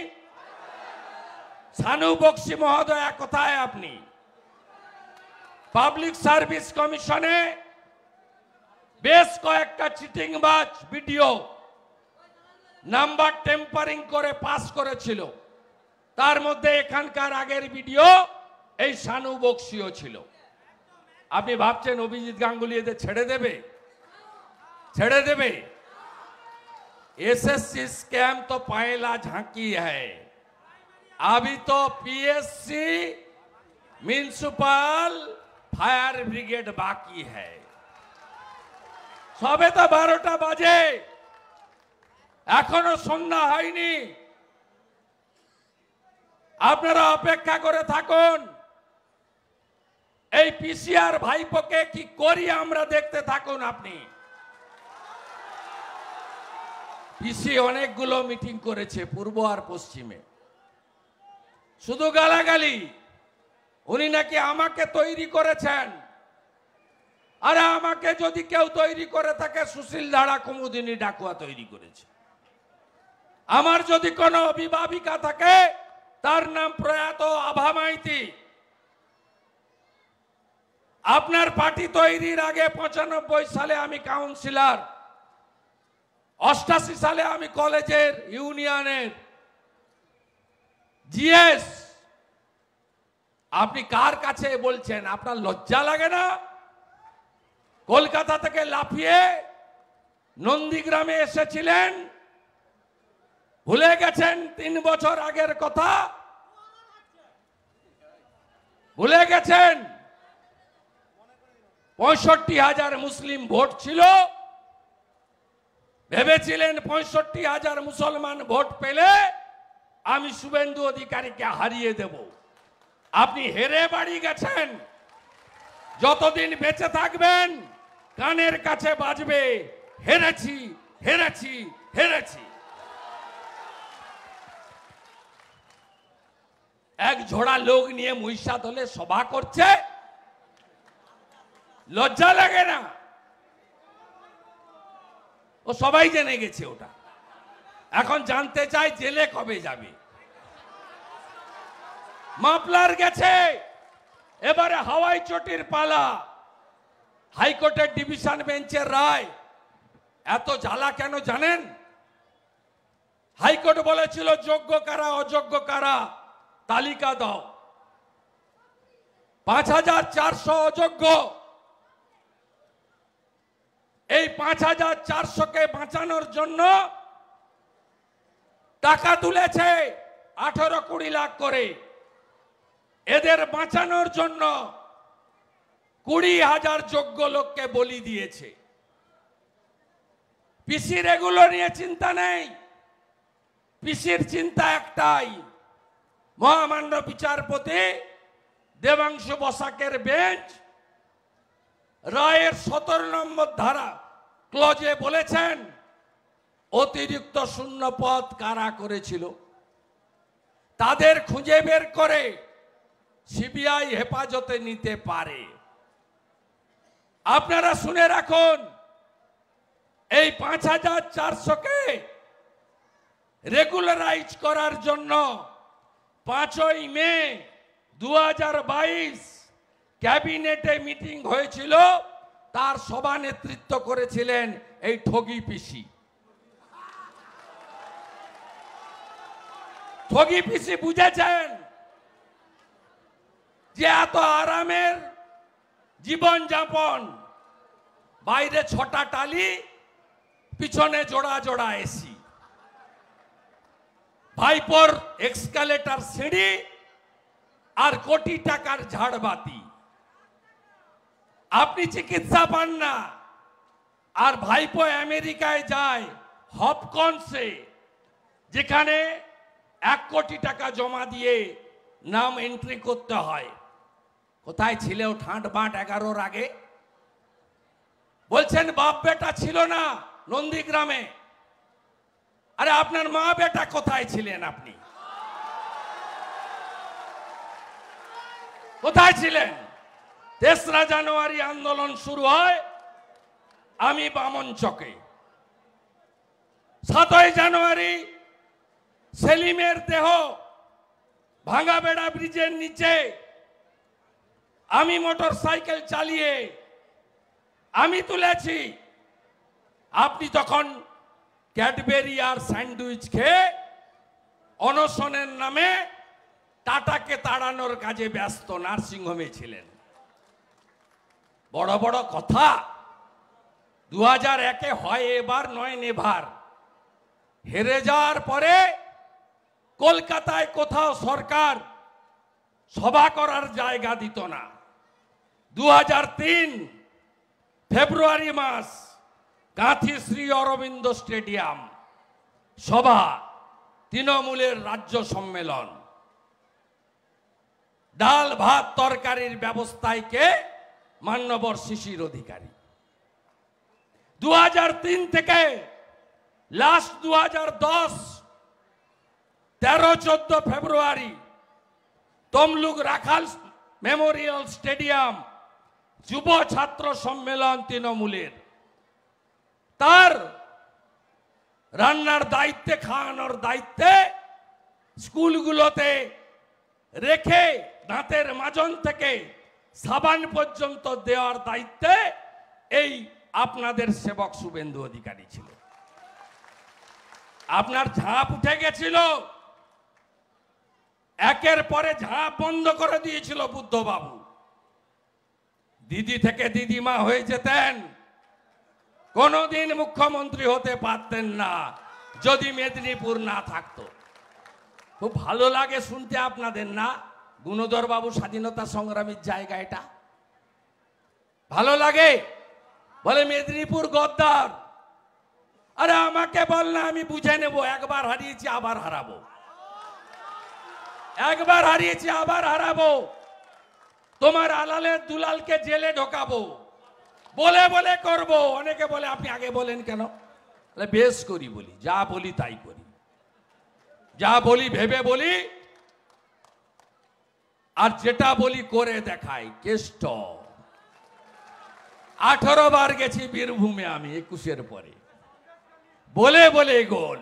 সানু বক্সি মহোদয় কোথায় আপনি? পাবলিক সার্ভিস কমিশনে বেশ কয়েকটা চিটিংবাজ ভিডিও নাম্বার টেম্পারিং করে পাস করেছিল, তার মধ্যে এখানকার আগের ভিডিও এই সানু বক্সিও ছিল। আপনি ভাবছেন অভিজিৎ গাঙ্গুলি এদের ছেড়ে দেবে? ছেড়ে দেবে? एसएससी स्कैम तो पहला झांकी है, अभी तो पीएससी म्यूनिसिपल फायर ब्रिगेड बाकी है। सबे तो 12টা বাজে, এখনো সন্ধ্যা হয়নি। আপনারা অপেক্ষা করে থাকুন, এই পিসিআর ভাইপোকে কি করি আমরা দেখতে থাকুন। আপনি পিসি অনেকগুলো মিটিং করেছে পূর্ব আর পশ্চিমে, শুধু গালাগালি। উনি নাকি আমাকে তৈরি করেছেন। আরে আমাকে যদি কেউ তৈরি করে থাকে সুশীল ধারা কুমুদিনী ডাকুয়া তৈরি করেছে। আমার যদি কোনো অভিভাবিকা থাকে তার নাম প্রয়াত আভা মাইতি। আপনার পার্টি তৈরির আগে 95 সালে আমি কাউন্সিলর, 88 সালে আমি কলেজের ইউনিয়নের জিএস। আপনি কার কাছে বলছেন? আপনার লজ্জা লাগে না? কলকাতা থেকে লাফিয়ে নন্দীগ্রামে এসেছিলেন, ভুলে গেছেন 3 বছর আগের কথা? ভুলে গেছেন? 65,000 মুসলিম ভোট ছিল, ভেবেছিলেন 65,000 মুসলমান ভোট পেলে আমি শুভেন্দু অধিকারীকে হারিয়ে দেব। আপনি হেরে বাড়ি গেছেন। যতদিন বেঁচে থাকবেন কানের কাছে বাজবে, হেরেছি হেরেছি হেরেছি। এক ঝোড়া লোক নিয়ে মহিষাদলে সভা করছে, লজ্জা লাগে না? ও সবাই জেনে গেছে ওটা। এখন জানতে চাই জেলে কবে যাবে। মাফলার গেছে, এবারে হাওয়াই চটির পালা। হাইকোর্টের ডিভিশন বেঞ্চের রায়। এত জ্বালা কেন জানেন? হাইকোর্ট বলেছিল যোগ্য কারা অযোগ্য কারা তালিকা দাও। 5,400 অযোগ্য। এই 5,400কে বাঁচানোর জন্য টাকা তুলেছে 18-20 লাখ করে। এদের বাঁচানোর জন্য 20,000 যোগ্য লোককে বলি দিয়েছে। পিসির এগুলো নিয়ে চিন্তা নেই। পিসির চিন্তা একটাই, মহামান্য বিচারপতি দেবাংশু বসাকের বেঞ্চ রায়ের 17 নম্বর ধারা ক্লজে বলেছেন অতিরিক্ত শূন্য পদ কারা করেছিল তাদের খুঁজে বের করে সিবিআই হেফাজতে নিতে পারে। আপনারা শুনে রাখুন, এই 5,400কে রেগুলারাইজ করার জন্য 5ই মে 2022 ক্যাবিনেটে মিটিং হয়েছিল। তার সভানেতৃত্ব করেছিলেন এই ঠগি পিসি। ঠগি পিসি বুঝেছেন যে এত আরামের জীবন যাপন, বাইরে 6টা টালি, পিছনে জোড়া জোড়া এসি। ভাইপোর এক্সকালেটার সিঁড়ি আর কোটি টাকার ঝাড়বাতি। আপনি চিকিৎসা পান না, আর ভাইপো আমেরিকায় যায় হপকনসে, যেখানে 1 কোটি টাকা জমা দিয়ে নাম এন্ট্রি করতে হয়। কোথায় ছিল ঠাঁট বাঁট 11-র আগে? বলছেন বাপ বেটা ছিল না নন্দীগ্রামে। আরে আপনার মা বেটা কোথায় ছিলেন? আপনি কোথায় ছিলেন? 3রা জানুয়ারি আন্দোলন শুরু হয়, আমি বামন চকে। 7ই জানুয়ারি সেলিমের দেহ ভাঙাবেড়া ব্রিজের নিচে আমি মোটর সাইকেল চালিয়ে আমি তুলেছি। আপনি তখন ক্যাডবেরি আর স্যান্ডউইচ খেয়ে অনশনের নামে টাটাকে তাড়ানোর কাজে ব্যস্ত নার্সিংহোমে ছিলেন। বড় বড় কথা। 2001-এ হয় এবার নয় নেভার। হেরে যাওয়ার পরে কলকাতায় কোথাও সরকার সভা করার জায়গা দিত না। 2003 ফেব্রুয়ারি মাস গাঁথি শ্রী অরবিন্দ স্টেডিয়াম সভা, তৃণমূলের রাজ্য সম্মেলন। ডাল ভাত তরকারির ব্যবস্থায় কে? মান্যবর শিশির অধিকারী। 2003 থেকে লাস্ট 2010 13-14 ফেব্রুয়ারি তমলুক রাখাল মেমোরিয়াল স্টেডিয়াম যুব ছাত্র সম্মেলন তৃণমূলের। তার রান্নার দায়িত্বে, খাওয়ানোর দায়িত্বে, স্কুলগুলোতে রেখে দাঁতের মাজন থেকে সাবান পর্যন্ত দেওয়ার দায়িত্বে এই আপনাদের সেবক শুভেন্দু অধিকারী ছিল। আপনার ঝাঁপ উঠে গেছিল, একের পরে ঝাঁপ বন্ধ করে দিয়েছিল বুদ্ধবাবু। দিদি থেকে দিদিমা হয়ে যেতেন, কোনোদিন মুখ্যমন্ত্রী হতে পারতেন না যদি মেদিনীপুর না থাকতো। খুব ভালো লাগে শুনতে আপনাদের না? গুণধর বাবু স্বাধীনতা সংগ্রামীর জায়গা এটা ভালো লাগে? বলে মেদিনীপুর গদ্দার। আরে আমাকে বল না, আমি বুঝে নেব। একবার হারিয়েছি আবার হারাবো, একবার হারিয়েছি আবার হারাবো। তোমার আলালের দুলালকে জেলে ঢোকাবো, বলে বলে করব। অনেকে বলে আপনি আগে বলেন কেন? বেশ করি, বলি যা বলি তাই করি, যা বলি ভেবে বলি, আর যেটা বলি করে দেখাই। কেষ্ট 18 বার গেছি বীরভূমে আমি 21-এর পরে, বলে বলে গোল।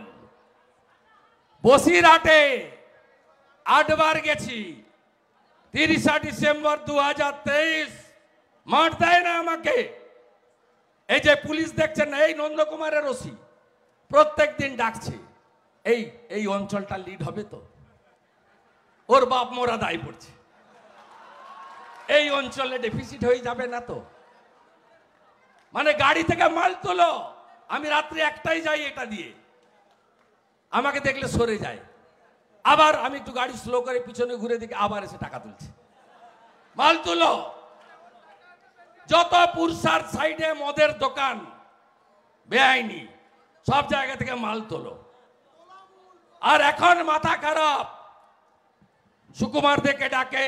বসিরহাটে 8 বার গেছি। 30 ডিসেম্বর 2023 মাঠ দেয় না আমাকে। এই যে পুলিশ দেখছেন না, এই নন্দকুমারের ওসি প্রত্যেক দিন ডাকছে, এই অঞ্চলটা লিড হবে তো, ওর বাপ মোরা দায় পড়ছে, এই অঞ্চলে ডেফিসিট হয়ে যাবে না তো। মানে গাড়ি থেকে মাল তোলো। আমি রাত্রি 1টায় যাই এটা দিয়ে, আমাকে দেখলে সরে যায়। আবার আমি একটু গাড়ি স্লো করে পিছনে ঘুরে দিকে আবার এসে টাকা তুলছে। মাল তুলো। যত পুরসার সাইডে মদের দোকান বেআইনি, সব জায়গা থেকে মাল তোলো। আর এখন মাথা খারাপ, সুকুমার দেকে ডাকে,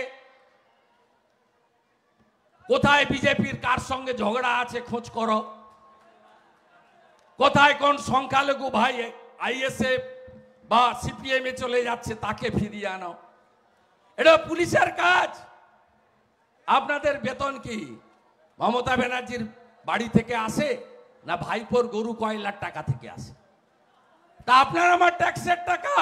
কোথায় বিজেপির কার সঙ্গে ঝগড়া আছে খোঁজ করো, কোথায় কোন সংখ্যালঘু ভাই আইএসএফ বা সিপিএম এ চলে যাচ্ছে তাকে ফিরিয়ে আনো। এটা পুলিশের কাজ। আপনাদের বেতন কি মমতা ব্যানার্জির বাড়ি থেকে আসে না ভাইপোর গরু কয়লার টাকা থেকে আসে? তা আপনার আমার ট্যাক্সের টাকা।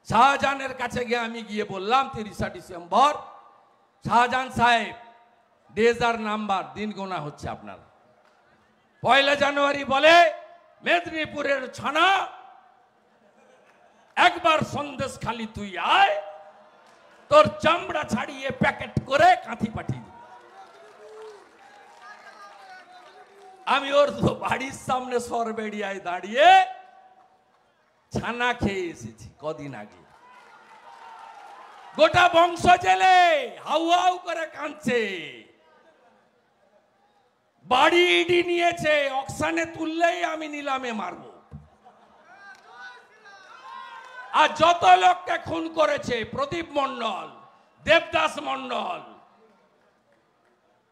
শাহজাহানের কাছে গিয়ে আমি গিয়ে বললাম 30 ডিসেম্বর, শাহজাহান সাহেব ডেজ আর নাম্বার, দিন গোনা হচ্ছে আপনার। 1 জানুয়ারি বলে মেদিনীপুরের ছানা, একবার সন্দেশ খালি তুই আয়, তোর চামড়া ছাড়িয়ে প্যাকেট করে কাঁথি পাঠিয়ে দিই। আমি ওর বাড়ির সামনে সরবেড়িয়ায় দাঁড়িয়ে ছানা খেয়ে এসেছি কদিন আগে। গোটা বংশ জেলে হাউ হাউ করে কাঁদছে। বাড়ি ইডি নিয়েছে, অকশানে তুললেই আমি নিলামে মারবো। আর যত লোককে খুন করেছে, প্রদীপ মণ্ডল, দেবদাস মণ্ডল,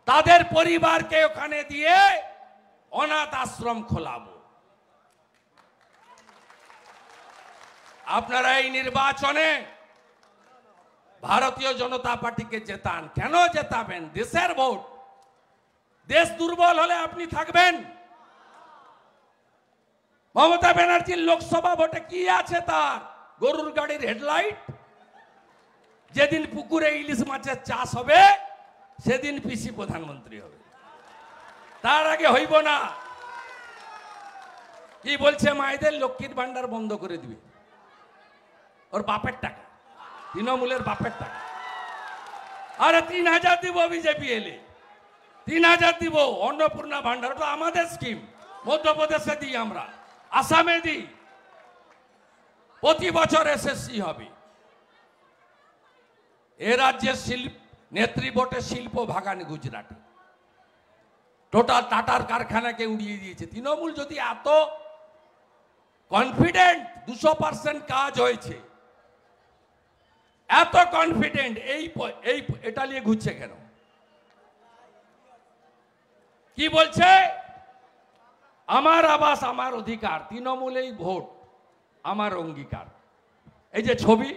তাদের পরিবারকে ওখানে দিয়ে অনাথ আশ্রম খোলাবো। আপনারা এই নির্বাচনে ভারতীয় জনতা পার্টিকে জেতান। কেন জেতাবেন? দেশের ভোট। দেশ দুর্বল হলে আপনি থাকবেন? মমতা ব্যানার্জির লোকসভা ভোটে কি আছে তার? গরুর গাড়ির হেডলাইট। যেদিন পুকুরে ইলিশ মাছের চাষ হবে সেদিন পিসি প্রধানমন্ত্রী হবে, তার আগে হইব না। কি বলছে? মায়েদের লক্ষ্মীর ভান্ডার বন্ধ করে দিবে। ওর বাপের টাকা, তৃণমূলের বাপের টাকা। আরে 3000 দিব বিজেপি এলে, 3000 দিব। অন্নপূর্ণা ভান্ডার তো আমাদের স্কিম, মধ্যপ্রদেশে দিই আমরা, আসামে দিই। প্রতি বছর এসএসসি হবে। এ রাজ্যের নেত্রী ভোটে শিল্প ভাগান গুজরাটে। টোটাল টাটার কারখানাকে উড়িয়ে দিয়েছে। তৃণমূল যদি এত কনফিডেন্ট 200% কাজ হয়েছে, এত কনফিডেন্ট, এটা নিয়ে ঘুরছে কেন? কি বলছে? আমার আবাস আমার অধিকার, তৃণমূলেই ভোট আমার অঙ্গীকার। এই যে ছবি,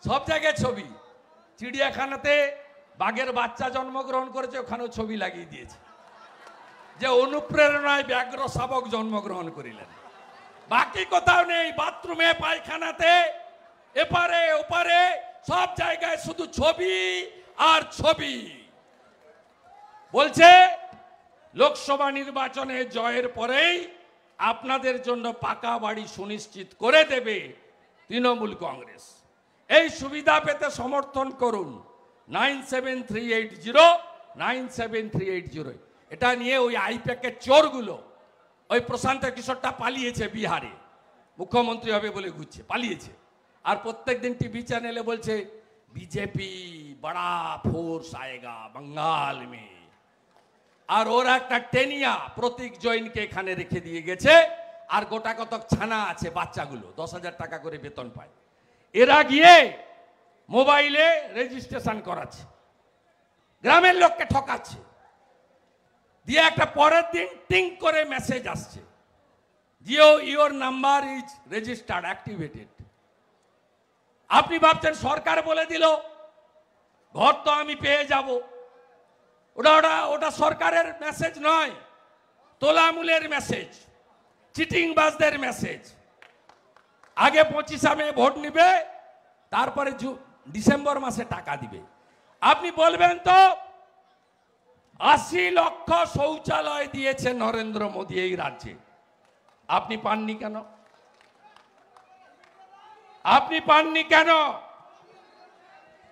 সব জায়গায় ছবি। চিড়িয়াখানাতে বাঘের বাচ্চা জন্মগ্রহণ করেছে, ওখানেও ছবি লাগিয়ে দিয়েছে যে অনুপ্রেরণায় ব্যাঘ্র শাবক জন্মগ্রহণ করিলেন। বাকি কোথাও নেই। বাথরুমে, পায়খানাতে, এপারে ওপারে সব জায়গায় শুধু ছবি আর ছবি। বলছে লোকসভা নির্বাচনে জয়ের পরেই আপনাদের জন্য পাকা বাড়ি সুনিশ্চিত করে দেবে তৃণমূল কংগ্রেস। এই সুবিধা পেতে সমর্থন করুন 9738097380। এটা নিয়ে ওই আইপ্যাকের চোরগুলো, ওই প্রশান্ত কিশোরটা পালিয়েছে বিহারে, মুখ্যমন্ত্রী হবে বলে ঘুরছে, পালিয়েছে। আর প্রত্যেকদিন টিভি চ্যানেলে বলছে বিজেপি বড়া ফোর্স আয়েগা বঙ্গাল মে। আর ওরা একটা টেনিয়া প্রতীক জৈনকে এখানে রেখে দিয়ে গেছে। আর গোটা কতক ছানা আছে, বাচ্চাগুলো 10,000 টাকা করে বেতন পায়। এরা গিয়ে মোবাইলে রেজিস্ট্রেশন করাচ্ছে, গ্রামের লোককে ঠকাচ্ছে, দিয়ে একটা পরের দিন টিং করে মেসেজ আসছে, your number is registered activated. আপনি ভাবছেন সরকার বলে দিল ঘর তো আমি পেয়ে যাব। ওটা সরকারের মেসেজ নয়, তোলামূলের মেসেজ, চিটিংবাজদের মেসেজ। আগে 25 মে ভোট নিবে, তারপরে ডিসেম্বর মাসে টাকা দিবে। আপনি বলবেন তো 80 লক্ষ শৌচালয় দিয়েছে নরেন্দ্র মোদী এই রাজ্যে, আপনি পাননি কেন? আপনি পাননি কেন?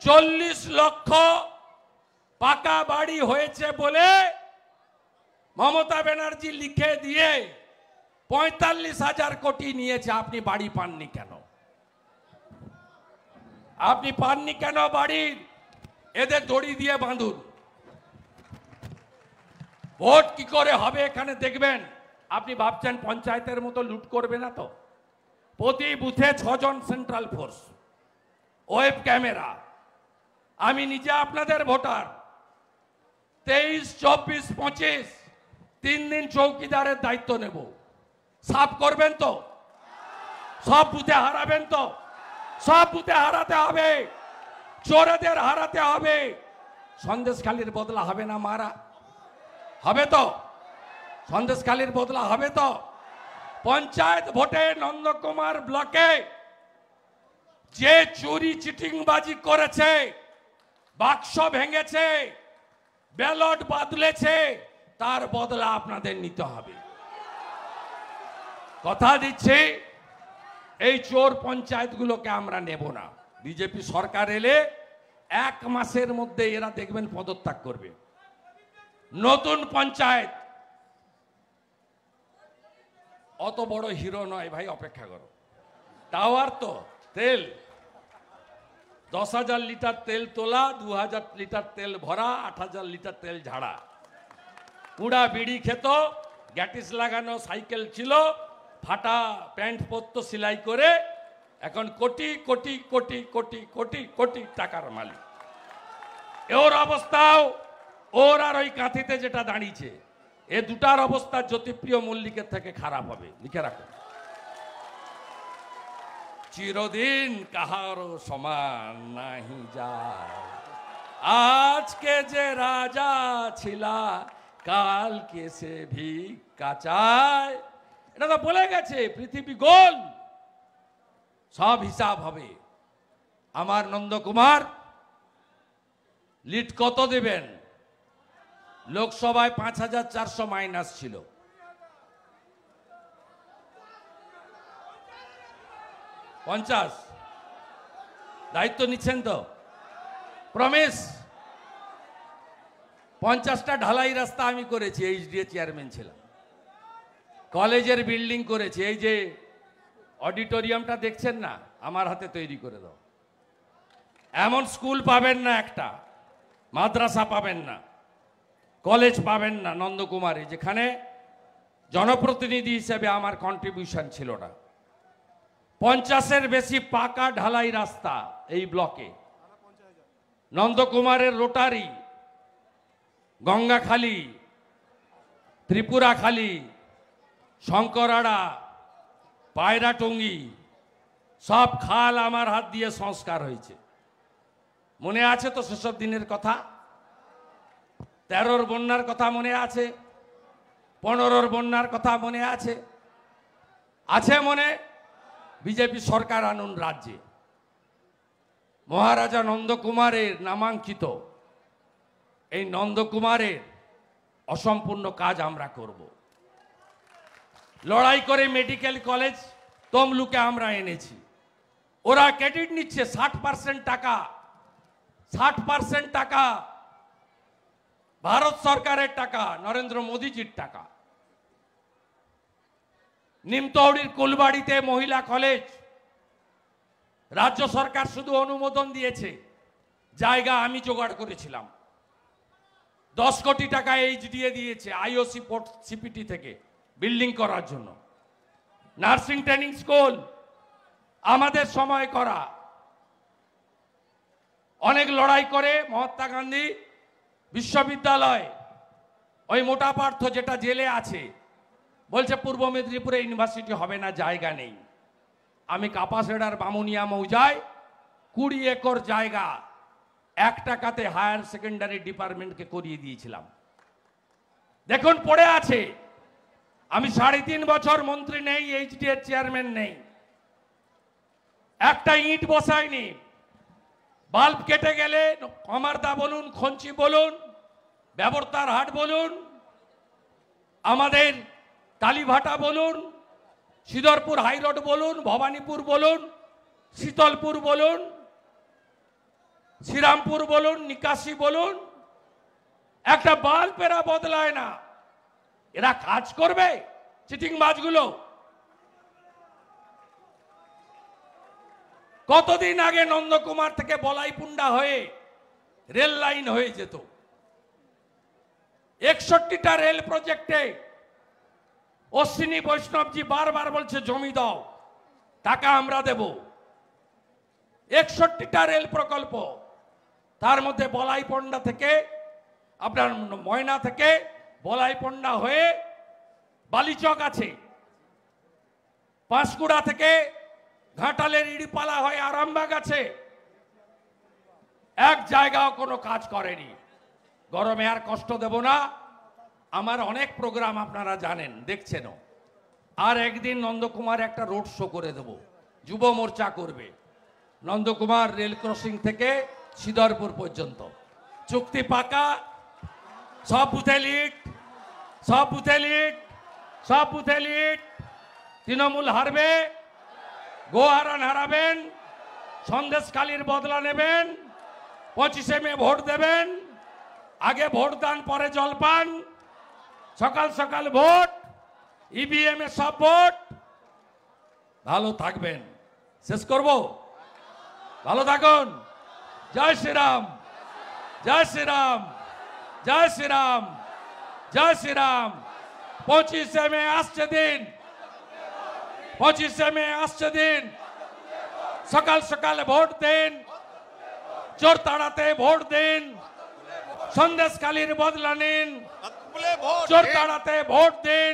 40 লক্ষ পাকা বাড়ি হয়েছে বলে মমতা ব্যানার্জি লিখে দিয়ে 45,000 কোটি নিয়েছে, আপনি বাড়ি পাননি কেন? আপনি পাননি কেন বাড়ি? এদের দড়ি দিয়ে বাঁধুন। ভোট কি করে হবে এখানে দেখবেন। আপনি ভাবছেন পঞ্চায়েতের মতো লুট করবে না তো? প্রতি বুথে 6 জন সেন্ট্রাল ফোর্স, ওয়েব ক্যামেরা। আমি নিজে আপনাদের ভোটার। 23, 24, 25 3 দিন চৌকিদারের দায়িত্ব নেব। সাফ করবেন তো? সব বুথে হারাবেন তো? সব বুথে হারাতে হবে, চোরেদের হারাতে হবে। সন্দেশখালীর বদলা হবে না মারা? হবে তো? সন্দেশখালীর বদলা হবে তো? পঞ্চায়েত ভোটে নন্দকুমার ব্লকে যে চুরি চিটিংবাজি করেছে, বাক্স ভেঙেছে, ব্যালট বদলেছে, তার বদলা আপনাদের নিতে হবে। কথা দিচ্ছি, এই চোর পঞ্চায়েতগুলোকে আমরা নেব না। বিজেপি সরকার এলে 1 মাসের মধ্যে এরা দেখবেন পদত্যাগ করবে। নতুন পঞ্চায়েত অত বড় হিরো নয় ভাই, অপেক্ষা করো। টাওয়ার তো তেল 10,000 লিটার তেল তোলা, 2,000 লিটার তেল ভরা, 8,000 লিটার তেল ঝাড়া। কুড়া বিড়ি খেত, গ্যাটিস লাগানো সাইকেল ছিল, ফাটা প্যান্ট পরতো সেলাই করে, এখন কোটি কোটি কোটি কোটি কোটি কোটি টাকার মালিক। ওর অবস্থাও, ওর আর ওই কাঁথিতে যেটা দাঁড়িয়েছে, এ দুটার অবস্থা জ্যোতিপ্রিয় মল্লিকের থেকে খারাপ হবে, লিখে রাখো। চিরদিন কাহারও সমান নাহি যায়, আজকে যে রাজা ছিলা কালকে সে ভিক্ষা চায়। এটা তো বলে গেছে, পৃথিবী গোল, সব হিসাব হবে। আমার নন্দকুমার লিড কত দেবেন? লোকসভায় 5,400 মাইনাস ছিল, 50 দায়িত্ব নিচ্ছেন তো? প্রমিস 50টা ঢালাই রাস্তা আমি করেছি, এইচডিএ চেয়ারম্যান ছিলাম। কলেজের বিল্ডিং করেছি, এই যে অডিটোরিয়ামটা দেখছেন না, আমার হাতে তৈরি করে দাও। এমন স্কুল পাবেন না একটা, মাদ্রাসা পাবেন না, কলেজ পাবেন না নন্দকুমারে যেখানে জনপ্রতিনিধি হিসেবে আমার কন্ট্রিবিউশন ছিল না। 50-এর বেশি পাকা ঢালাই রাস্তা এই ব্লকে। নন্দকুমারের রোটারি, গঙ্গাখালি, ত্রিপুরাখালি, শঙ্করাড়া, পায়রাটঙ্গি, সব খাল আমার হাত দিয়ে সংস্কার হয়েছে। মনে আছে তো সেসব দিনের কথা? 13-র বন্যার কথা মনে আছে? 15-র বন্যার কথা মনে আছে? আছে মনে? বিজেপি সরকার আনুন রাজ্যে, মহারাজা নন্দকুমারের নামাঙ্কিত এই নন্দকুমারের অসম্পূর্ণ কাজ আমরা করব। লড়াই করে মেডিকেল কলেজ তমলুকে আমরা এনেছি। ওরা ক্রেডিট নিচ্ছে 60% টাকা, 60% টাকা ভারত সরকারের টাকা, নরেন্দ্র মোদীজির টাকা। নিমতৌড়ির কুলবাড়িতে মহিলা কলেজ রাজ্য সরকার শুধু অনুমোদন দিয়েছে, জায়গা আমি জোগাড় করেছিলাম। 10 কোটি টাকা এইচডিএ দিয়েছে আইওসি পোর্ট সিপিটি থেকে বিল্ডিং করার জন্য। নার্সিং ট্রেনিং স্কুল আমাদের সময় করা। অনেক লড়াই করে মহাত্মা গান্ধী বিশ্ববিদ্যালয়, ওই মোটা পার্থ যেটা জেলে আছে, বলছে পূর্ব মেদিনীপুরে ইউনিভার্সিটি হবে না, জায়গা নেই। আমি কাপাসেড়ার বামুনিয়া মৌজায় 20 একর জায়গা 1 টাকাতে হায়ার সেকেন্ডারি ডিপার্টমেন্টকে করিয়ে দিয়েছিলাম। দেখুন পড়ে আছে। আমি 3.5 বছর মন্ত্রী নেই, এইচডিএ চেয়ারম্যান নেই, একটা ইট বসায়নি। বাল্ব কেটে গেলে কমারদা বলুন, খঞ্চি বলুন, ব্যবস্থার হাট বলুন, আমাদের কালীভাটা বলুন, সিদরপুর হাইরোড বলুন, ভবানীপুর বলুন, শীতলপুর বলুন, শ্রীরামপুর বলুন, নিকাশি বলুন, একটা বাল্ব এরা বদলায় না। এরা কাজ করবে চিটিংবাজগুলো। কতদিন আগে নন্দকুমার থেকে বলাইপুন্ডা হয়ে রেল লাইন হয়ে যেত। 61টা রেল প্রজেক্টে অশ্বিনী বৈষ্ণবজি বারবার বলছে জমি দাও, টাকা আমরা দেব। 61টা রেল প্রকল্প, তার মধ্যে বলাইপন্ডা থেকে আপনার ময়না থেকে বলাইপন্ডা হয়ে বালিচক আছে, পাঁশকুড়া থেকে ঘাটালের ইড়িপালা হয়ে আরামবাগ আছে। এক জায়গাও কোনো কাজ করেনি। গরমে আর কষ্ট দেব না, আমার অনেক প্রোগ্রাম আপনারা জানেন, দেখছেনও। আর একদিন নন্দকুমার একটা রোড শো করে দেব, যুব মোর্চা করবে নন্দকুমার রেল ক্রসিং থেকে সিদরপুর পর্যন্ত। চুক্তি পাকা, সব বুথে লিড, সব বুথে লিড, সব বুথে লিড। তৃণমূল হারবে, গোহারান হারাবেন, সন্দেশখালীর বদলা নেবেন, 25শে মে ভোট দেবেন। আগে ভোট দান, পরে জলপান, সকাল সকাল ভোট, ইভিএম এ সব ভোট। ভালো থাকবেন। শেষ করব, ভালো থাকুন। জয় শ্রীরাম, জয় শ্রীরাম, জয় শ্রীরাম, জয় শ্রীরাম। 25 মে আসছে দিন, 25 মে আসছে দিন। সকাল সকালে ভোট দিন, চোর তাড়াতে ভোট দিন, সন্দেশখালীর বদলা নিন। চোর তাড়াতে ভোট দিন,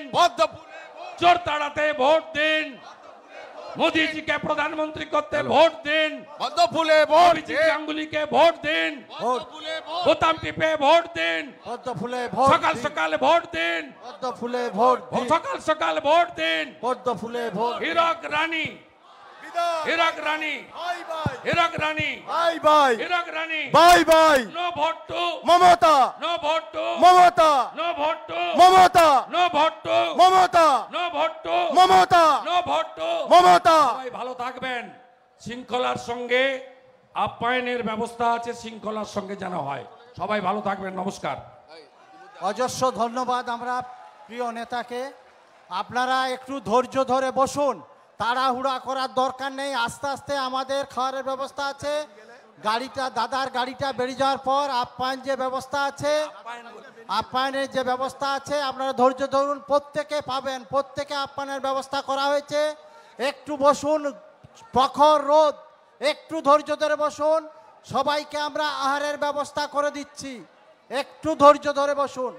চোর তাড়াতে ভোট দিন। মোদীজিকে প্রধানমন্ত্রী করতে ভোট দিন, অভিজিৎ গাঙ্গুলিকে ভোট দিন, বোতাম টিপে ভোট দিন, পদ্ম ফুলে ভোট সকাল দিন, সকালে ভোট দিন, পদ্ম ফুলে ভোট দিন, সকাল সকাল ভোট দিন। পদ্ম ফুলে ভোট দিন। Hirak Rani, Hirak Rani, Hirak Rani, bye bye Hirak Rani. Bye bye no vote to Mamata no vote to Mamata no vote to Mamata no vote to Mamata no vote to Mamata no vote to. Mamata. সবাই ভালো থাকবেন। শৃঙ্খলার সঙ্গে আপ্যায়নের ব্যবস্থা আছে, শৃঙ্খলার সঙ্গে যেন হয়। সবাই ভালো থাকবেন। নমস্কার। অজস্র ধন্যবাদ আমরা প্রিয় নেতাকে। আপনারা একটু ধৈর্য ধরে বসুন, তাড়াহুড়া করার দরকার নেই। আস্তে আস্তে আমাদের খাওয়ারের ব্যবস্থা আছে। গাড়িটা, দাদার গাড়িটা বেরিয়ে যাওয়ার পর আপ্যায়ন যে ব্যবস্থা আছে, আপ্যায়নের যে ব্যবস্থা আছে, আপনারা ধৈর্য ধরুন। প্রত্যেকে পাবেন, প্রত্যেকে আপ্যায়নের ব্যবস্থা করা হয়েছে। একটু বসুন, প্রখর রোদ, একটু ধৈর্য ধরে বসুন। সবাইকে আমরা আহারের ব্যবস্থা করে দিচ্ছি, একটু ধৈর্য ধরে বসুন।